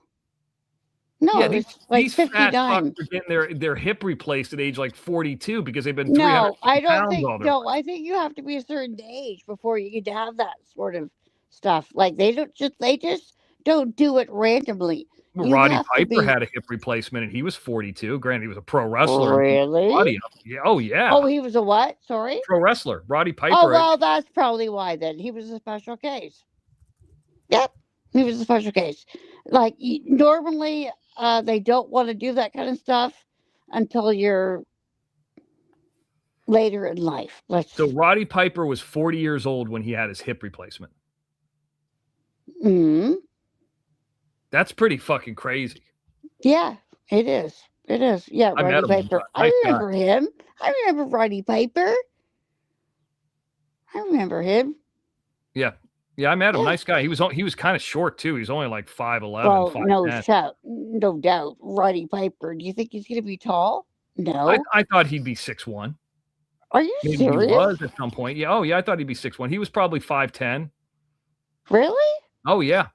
Yeah, it was like these fat 59. fucks are getting their hip replaced at age like 42 because they've been No, 300 I don't pounds think. all their No, life. I think you have to be a certain age before you get to have that sort of stuff. Like they just don't do it randomly. Well, You Roddy have to Piper be had a hip replacement and he was 42. Granted, he was a pro wrestler. really. Yeah. Oh, yeah. Oh, he was a what? Sorry. Pro wrestler. Roddy Piper. Oh well, that's probably why then he was a special case. Yep, he was a special case. Like normally, they don't want to do that kind of stuff until you're later in life. So Roddy Piper was 40 years old when he had his hip replacement. Hmm. That's pretty fucking crazy. Yeah, it is. It is. Yeah, I met Roddy him. Piper. Nice I guy. remember him. I remember Roddy Piper. I remember him. Yeah, I met him. Yeah. Nice guy. He was kind of short too. He's only like 5'11", Well, 5'10". no doubt. Roddy Piper. Do you think he's going to be tall? No. I thought he'd be 6'1". Are you Maybe serious? he was at some point. Yeah. Oh, yeah. I thought he'd be 6'1". He was probably 5'10". Really? Oh, yeah.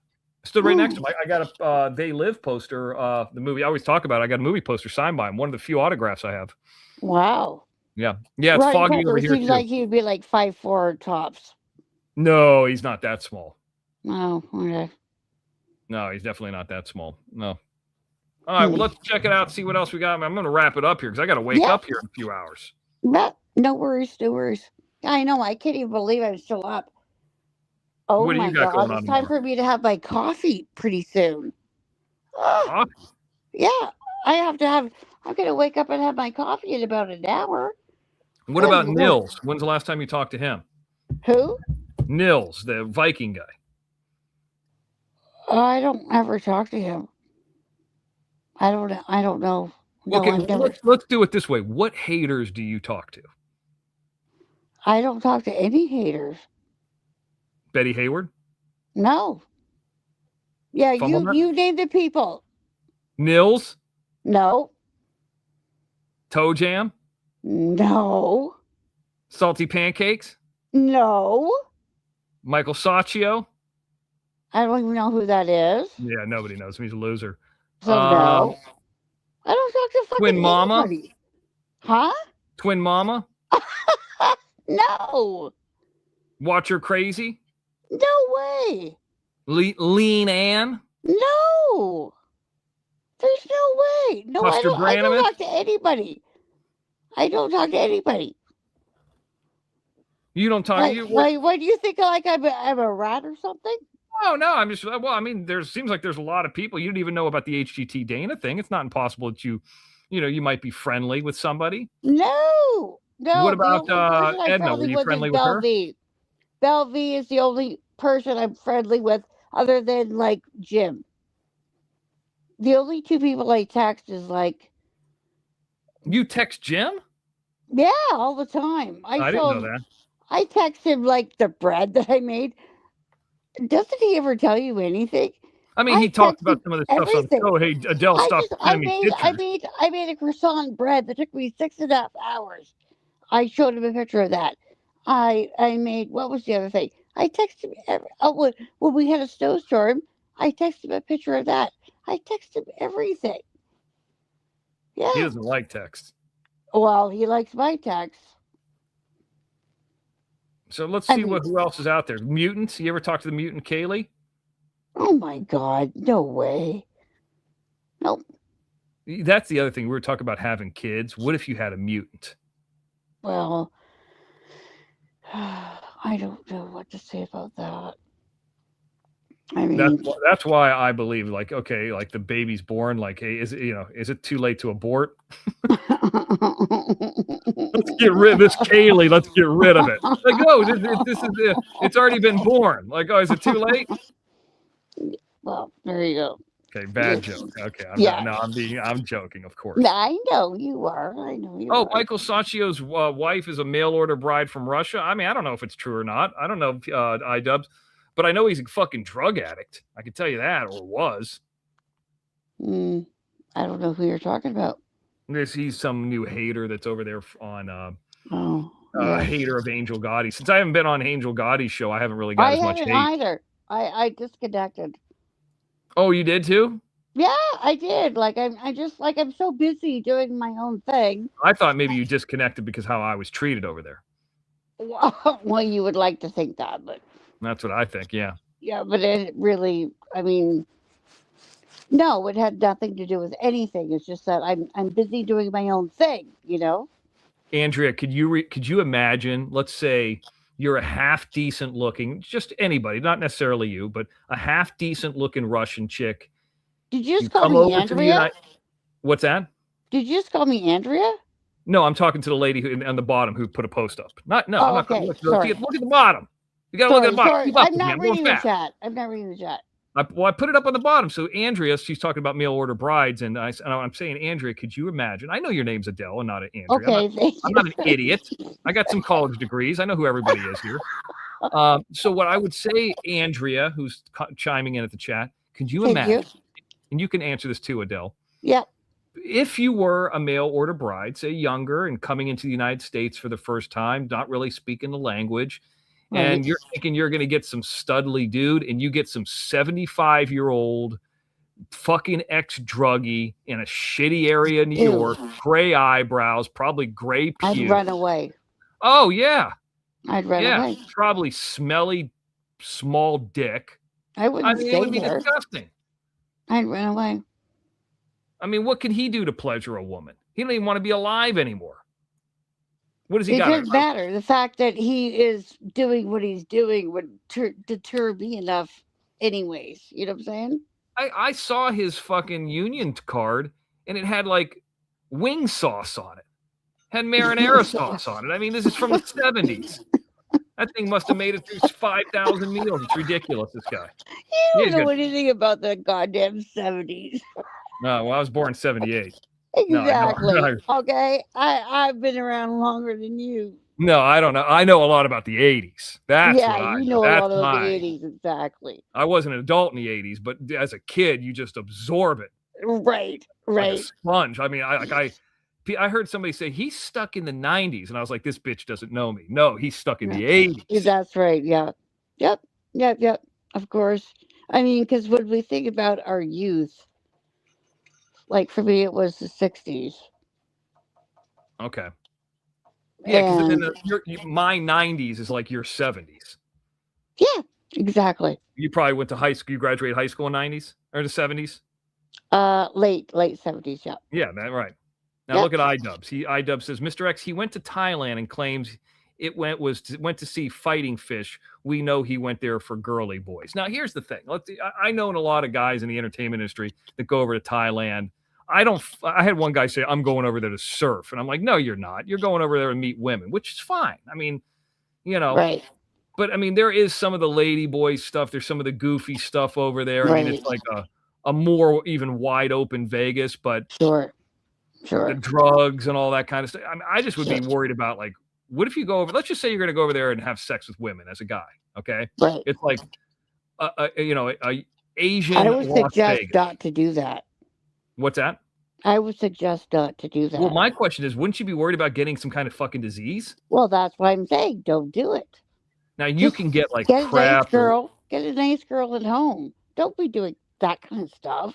Stood right next to him. I got a They Live poster, the movie I always talk about. I got a movie poster signed by him. One of the few autographs I have. Wow. Yeah. Yeah, it's Roddy foggy Piper over here seems too. like he would be like 5'4" tops. No, he's not that small. Oh, okay. No, he's definitely not that small. No. All right, well, let's check it out, see what else we got. I'm going to wrap it up here because I got to wake up here in a few hours. No worries, no worries. I know, I can't even believe I'm still up. Oh What do my you got God, going on it's time tomorrow? for me to have my coffee pretty soon. Coffee? Yeah, I'm going to wake up and have my coffee in about an hour. What about Nils? When's the last time you talked to him? Who? Nils, the Viking guy. I don't ever talk to him. I don't know. No, Okay, let's do it this way. What haters do you talk to? I don't talk to any haters. Betty Hayward? No. Yeah, Fumblenut? you name the people. Nils? No. Toe Jam? No. Salty Pancakes? No. Michael Saccio? I don't even know who that is. Yeah, nobody knows him. He's a loser. So no. I don't talk to fucking Twin Mama? anybody. Huh? Twin Mama? No. Watcher Crazy? No way. Lean Ann? No. There's no way. No, I don't talk to anybody. I don't talk to anybody. You don't talk. Why do you think like I'm a rat or something? Oh no, I'm just. Well, I mean, seems like there's a lot of people you don't even know about the HGT Dana thing. It's not impossible that you might be friendly with somebody. No. What about Edna? Were you friendly with her? Belle V is the only person I'm friendly with, other than like Jim. The only two people I text is like. You text Jim? Yeah, all the time. I didn't know that. I text him like the bread that I made. Doesn't he ever tell you anything? I mean, he talked about some of the stuff on the show. Hey, Adele, stop sending me pictures. I made a croissant bread that took me 6.5 hours. I showed him a picture of that. I made, what was the other thing? I texted him when we had a snowstorm. I texted him a picture of that. I texted him everything. He Yeah. doesn't like text. Well, he likes my text. So let's I see mean, who else is out there. Mutants. You ever talk to the mutant Kaylee? oh my God, no way. Nope. That's the other thing. We were talking about having kids. What if you had a mutant? Well, I don't know what to say about that. I mean, That's why I believe, like, okay, like the baby's born, like, hey, is it too late to abort? Let's get rid of this Kaylee. Let's get rid of it. Like, oh, it's already been born. Like, oh, is it too late? well, there you go. Okay, bad joke. Okay, I'm joking, of course. I know you are. I know you are. Michael Sacchio's wife is a mail order bride from Russia. I mean, I don't know if it's true or not. I don't know, iDubbbz, but I know he's a fucking drug addict. I can tell you that, or was. I don't know who you're talking about. He's some new hater that's over there on Yes. hater of Angel Gotti. Since I haven't been on Angel Gotti's show, I haven't really got as much hate. Either. I disconnected. Oh, you did too? Yeah, I did. Like I'm so busy doing my own thing. I thought maybe you disconnected because how I was treated over there. Well, you would like to think that, but That's what I think. Yeah. yeah, but it really, I mean, no, it had nothing to do with anything. It's just that I'm busy doing my own thing, you know. Andrea, could you imagine? Let's say you're a half decent looking, just anybody, not necessarily you, but a half decent looking Russian chick. Did you just call me Andrea? What's that? Did you just call me Andrea? No, I'm talking to the lady on the bottom who put a post up. I'm not. Okay. Look at the bottom. You gotta look at the bottom. I'm not reading the chat. I'm not reading the chat. I put it up on the bottom. So Andrea, she's talking about mail order brides, and I'm saying, Andrea, could you imagine? I know your name's Adele and not Andrea. Okay, I'm not an idiot. I got some college degrees. I know who everybody is here. So what I would say, Andrea, who's chiming in at the chat, could you imagine? And you can answer this too, Adele. Yep. If you were a mail order bride, say younger and coming into the United States for the first time, not really speaking the language, and you're thinking you're going to get some studly dude, and you get some 75-year-old fucking ex-druggy in a shitty area in New York, gray eyebrows, probably gray pubes. I'd run away. Oh, yeah. I'd run away. Probably smelly, small dick. I wouldn't stay there. It would be disgusting. I'd run away. I mean, what can he do to pleasure a woman? He don't even want to be alive anymore. What does he got? It doesn't matter. The fact that he is doing what he's doing would deter me enough anyways. You know what I'm saying? I saw his fucking union card, and it had, like, wing sauce on it. Had marinara sauce on it. I mean, this is from the 70s. That thing must have made it through 5,000 meals. It's ridiculous, this guy. You don't know anything about the goddamn 70s. No, well, I was born in 78. Exactly. No. Okay. I've been around longer than you. No, I don't know. I know a lot about the 80s. That's you know a lot about the 80s, exactly. I wasn't an adult in the 80s, but as a kid, you just absorb it. Right. Like a sponge. I mean, I heard somebody say he's stuck in the 90s, and I was like, this bitch doesn't know me. No, he's stuck in the 80s. That's right. Yeah. Yep. Of course. I mean, because when we think about our youth, like for me, it was the 60s. Okay. Yeah, because my 90s is like your 70s. Yeah, exactly. You probably went to high school. You graduated high school in 90s or the 70s? Late 70s. Yeah. Yeah, right. Now look at iDubbbz. iDubbbz says Mr. X. He went to Thailand and claims it went to see fighting fish. We know he went there for girly boys. Now here's the thing. I know a lot of guys in the entertainment industry that go over to Thailand. I had one guy say, I'm going over there to surf. And I'm like, no, you're not. You're going over there to meet women, which is fine. I mean, right. But I mean, there is some of the lady boy stuff. There's some of the goofy stuff over there. Right. I mean, it's like a more even wide open Vegas, but sure. The drugs and all that kind of stuff. I mean, I just would be worried about, like, what if you go over, let's just say you're going to go over there and have sex with women as a guy. Okay. Right. It's like, a Asian. I would suggest Vegas. not to do that. What's that? I would suggest not to do that. Well, my question is, wouldn't you be worried about getting some kind of fucking disease? Well, that's what I'm saying. Don't do it. Now you Just can get like get a nice PrEP or girl. Get a nice girl at home. Don't be doing that kind of stuff.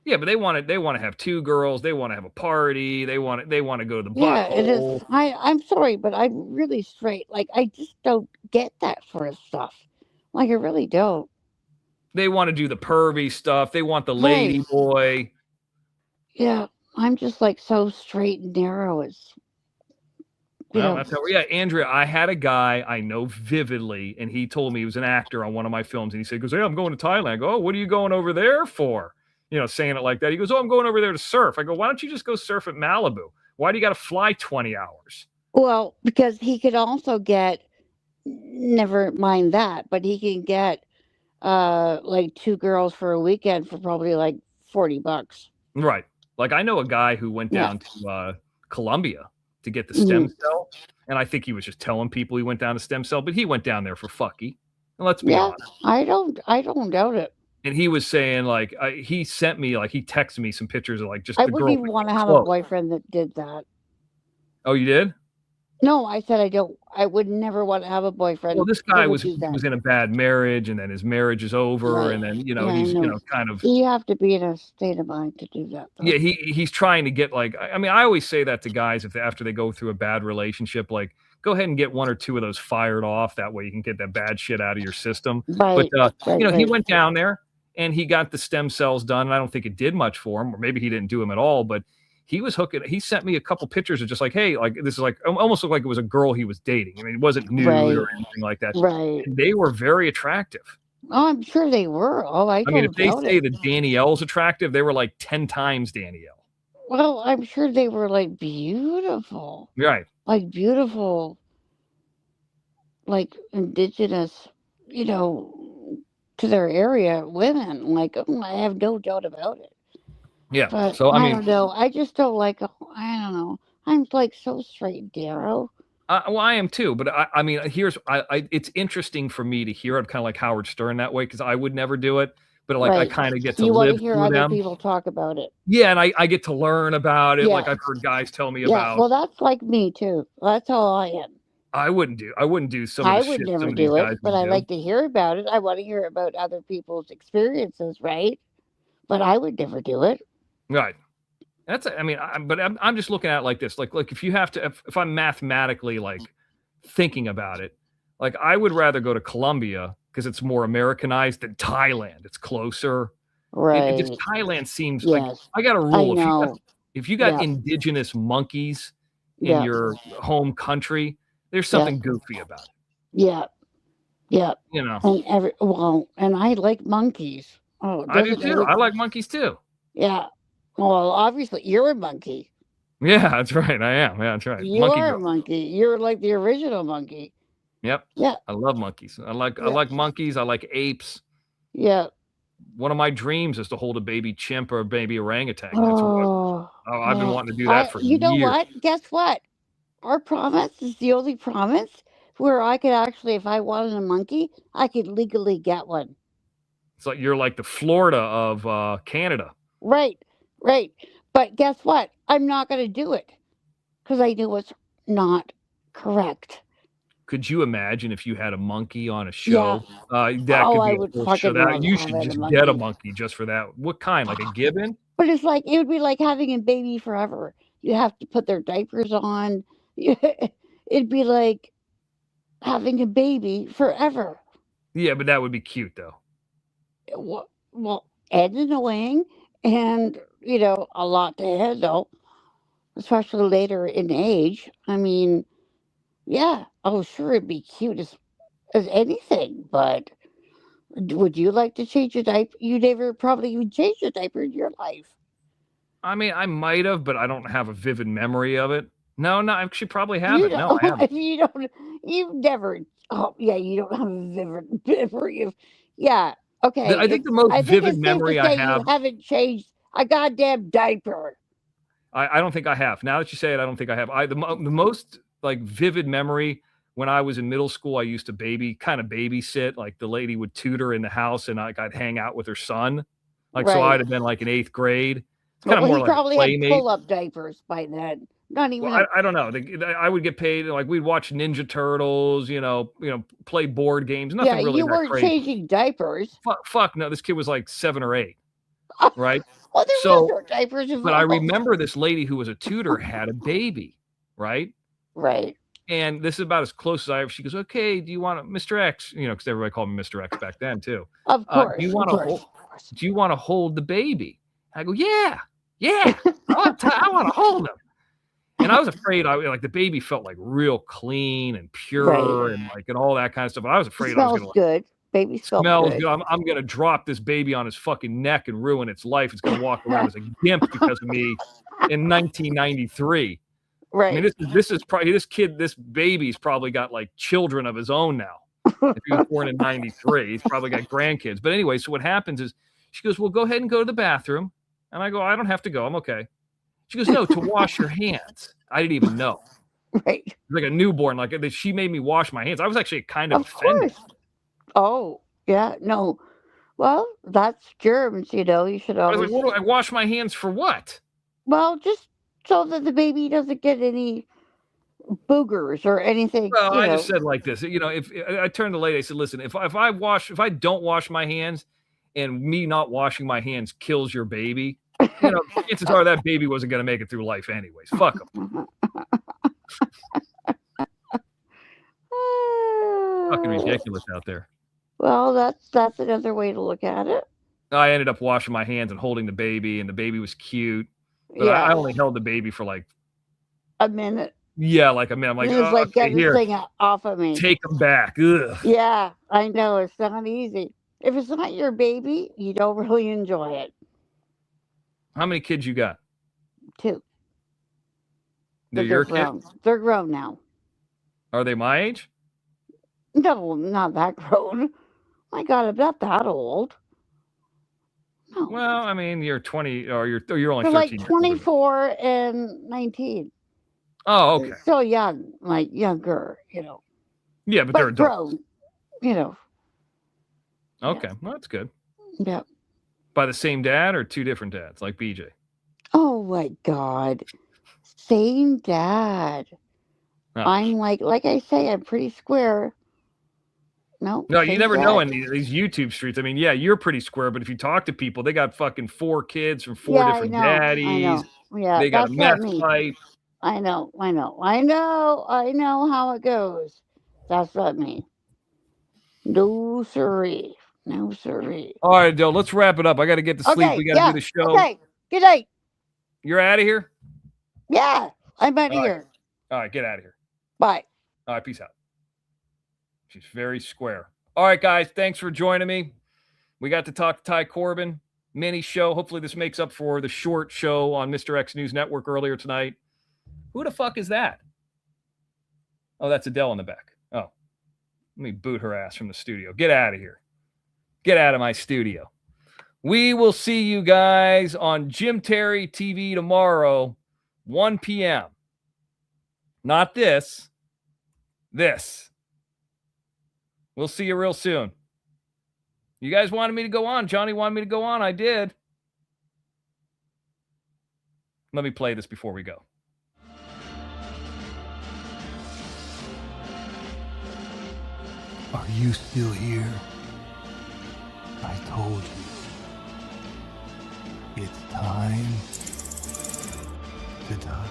yeah, but they want to have 2 girls. They want to have a party. They want to go to the Yeah, it is. butthole. I'm sorry, but I'm really straight. Like, I just don't get that sort of stuff. Like, I really don't. They want to do the pervy stuff. They want the Right. lady boy. Yeah, I'm just like so straight and narrow. It's Well, that's how. Yeah, Andrea, I had a guy I know vividly, and he told me he was an actor on one of my films, and he said, he goes, "Hey, I'm going to Thailand." I go, "Oh, what are you going over there for?" You know, saying it like that. He goes, "Oh, I'm going over there to surf." I go, "Why don't you just go surf at Malibu? Why do you got to fly 20 hours?" Well, because he could also get, never mind that, but he can get like 2 girls for a weekend for probably like $40. Right. Like I know a guy who went Yeah. down to Colombia to get the stem cell, and I think he was just telling people he went down to stem cell, but he went down there for fucky. And let's be Yeah, honest. I don't doubt it. And he was saying like he sent me like he texted me some pictures of like just I the wouldn't girl. even want to have a clothes. boyfriend that did that. Oh, you did? No, I said I don't. I would never want to have a boyfriend. Well, this that guy would was do that. in a bad marriage, and then his marriage is over, Right. and then Yeah, I he's know. kind of You have to be in a state of mind to do that. Though. yeah he's trying to get like I mean I always say that to guys after they go through a bad relationship, like go ahead and get 1 or 2 of those fired off. That way you can get that bad shit out of your system. Right. But right, he right. went down there and he got the stem cells done, and I don't think it did much for him, or maybe he didn't do them at all, but he was hooking. He sent me a couple pictures of just like, hey, like this is like almost looked like it was a girl he was dating. I mean, it wasn't nude Right. or anything like that. Right. And they were very attractive. Oh, I'm sure they were. Oh, I mean, don't if they doubt say it. that Danielle's attractive, they were like 10 times Danielle. Well, I'm sure they were like beautiful. Right. Like beautiful, like indigenous, to their area women. Like, I have no doubt about it. Yeah. But So I I mean, don't know. I just don't like. I don't know. I'm like so straight and narrow. well, I am too. But I mean, it's interesting for me to hear it, kind of like Howard Stern that way, because I would never do it. But like I Right. kind of get to You want live to hear through other them. people talk about it. Yeah, and I get to learn about it. Yeah. Like I've heard guys tell me Yeah. about. Well, that's like me too. That's how I am. I wouldn't do some I of the would shit never some of these do guys it, but would I do. like to hear about it. I want to hear about other people's experiences, right? But I would never do it. Right. I mean, I'm just looking at it like this. Like if you have to, if I'm mathematically like thinking about it, like I would rather go to Colombia because it's more Americanized than Thailand. It's closer. Right. Just Thailand seems like Yes. I got a I rule. know. If you got Yeah. indigenous monkeys in Yeah. your home country, there's something goofy about it. Yeah. Yeah. You know, And I like monkeys. Oh, I do doesn't too. every- I like monkeys too. Yeah. Well, obviously you're a monkey. Yeah, that's right. I am. Yeah, that's right. You Monkey are girl. a monkey. You're like the original monkey. Yep. Yeah. I love monkeys. I like Yeah. monkeys. I like apes. Yeah. One of my dreams is to hold a baby chimp or a baby orangutan. That's what I've been wanting to do that for You know years. what? Guess what? Our province is the only province where I could actually, if I wanted a monkey, I could legally get one. It's like you're like the Florida of Canada. Right. Right. But guess what? I'm not going to do it because I knew it's not correct. Could you imagine if you had a monkey on a show? Yeah. That Oh, could I be would a whole fucking show. That love you having should a just get a monkey. monkey just for that. What kind? Like a gibbon? But it's like, it would be like having a baby forever. You have to put their diapers on. It'd be like having a baby forever. Yeah, but that would be cute though. Well, and annoying, and a lot to handle, especially later in age. I mean, yeah, oh sure, it'd be cute as anything, but would you like to change a diaper? You never probably even changed a diaper in your life. I mean, I might have, but I don't have a vivid memory of it. No, I actually probably You haven't. No, don't, I haven't. you've never. Oh yeah, you don't have a vivid memory of. Yeah, okay. I think the most I think vivid it's safe memory to I say have. you haven't changed a goddamn diaper. I don't think I have. Now that you say it, I don't think I have. The most like vivid memory when I was in middle school, I used to babysit. Like the lady would tutor in the house, and I'd hang out with her son. Like so, Right. I'd have been like in 8th grade. It's kind of Well, more he like a probably had playmate. pull-up diapers by then. Not even. Well, I don't know. I would get paid. Like we'd watch Ninja Turtles, play board games. Nothing yeah, really you that weren't crazy. changing diapers. Fuck no. This kid was like 7 or 8, right? Well, there So, was no diapers involved. but I remember this lady who was a tutor had a baby, right? Right. And this is about as close as I ever. She goes, "Okay, do you want Mr. X?" Because everybody called me Mr. X back then too. Of course. Do you want to hold the baby? I go, yeah. I want to hold him. And I was afraid, like the baby felt like real clean and pure and all that kind of stuff. But I was afraid I was Smells gonna good. Baby smells good. good. I'm gonna drop this baby on his fucking neck and ruin its life. It's gonna walk around as a gimp because of me in 1993. Right. I mean, this is probably this baby's probably got like children of his own now. If he was born in 93, he's probably got grandkids. But anyway, so what happens is she goes, "Well, go ahead and go to the bathroom." And I go, "I don't have to go. I'm okay." She goes, "No, to wash your hands." I didn't even know. Right. It was like a newborn. Like she made me wash my hands. I was actually kind of offended. Course. Oh, yeah. No. Well, that's germs, you should I was always. like, "What do I wash my hands for? What?" Well, just so that the baby doesn't get any boogers or anything. Well, I just said like this. If I turned to the lady, I said, "Listen, if I don't wash my hands, and me not washing my hands kills your baby, chances are that baby wasn't going to make it through life anyways. Fuck them." Fucking ridiculous out there. Well, that's another way to look at it. I ended up washing my hands and holding the baby, and the baby was cute. But I only held the baby for like a minute. Yeah, like a minute. I'm like, it was like, okay, get this thing off of me. Take him back. Ugh. Yeah, I know. It's not easy. If it's not your baby, you don't really enjoy it. How many kids you got? 2. They're your kids? They're grown now. Are they my age? No, not that grown. My God, I'm not that old. No. Well, I mean, you're 20, or you're only 13. Like 24 and 19. Oh, okay. Still young, like younger, Yeah, but they're adults. Grown, Okay, well, that's good. Yeah. By the same dad or 2 different dads, like BJ? Oh my God. Same dad. Oh. I'm like I say, I'm pretty square. No, you never know in these YouTube streets. I mean, yeah, you're pretty square, but if you talk to people, they got fucking 4 kids from 4 different daddies. I know. Yeah, they got a meth pipe. I know how it goes. That's not me. No siree. No siree. All right, Adele, let's wrap it up. I got to get to sleep. We got to do the show. Okay. Good night. You're out of here? Yeah, I'm out of here. All right, get out of here. Bye. All right, peace out. She's very square. All right, guys, thanks for joining me. We got to talk to Ty Corbin, mini show. Hopefully this makes up for the short show on Mr. X News Network earlier tonight. Who the fuck is that? Oh, that's Adele in the back. Oh, let me boot her ass from the studio. Get out of here. Get out of my studio. We will see you guys on Jim Terry TV tomorrow, 1 p.m. Not this. This. We'll see you real soon. You guys wanted me to go on. Johnny wanted me to go on. I did. Let me play this before we go. Are you still here? I told you. It's time to die.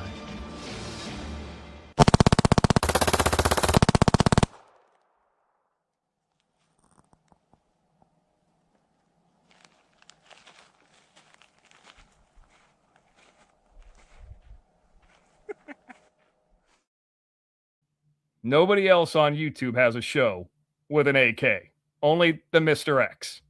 Nobody else on YouTube has a show with an AK. Only the Mr. X.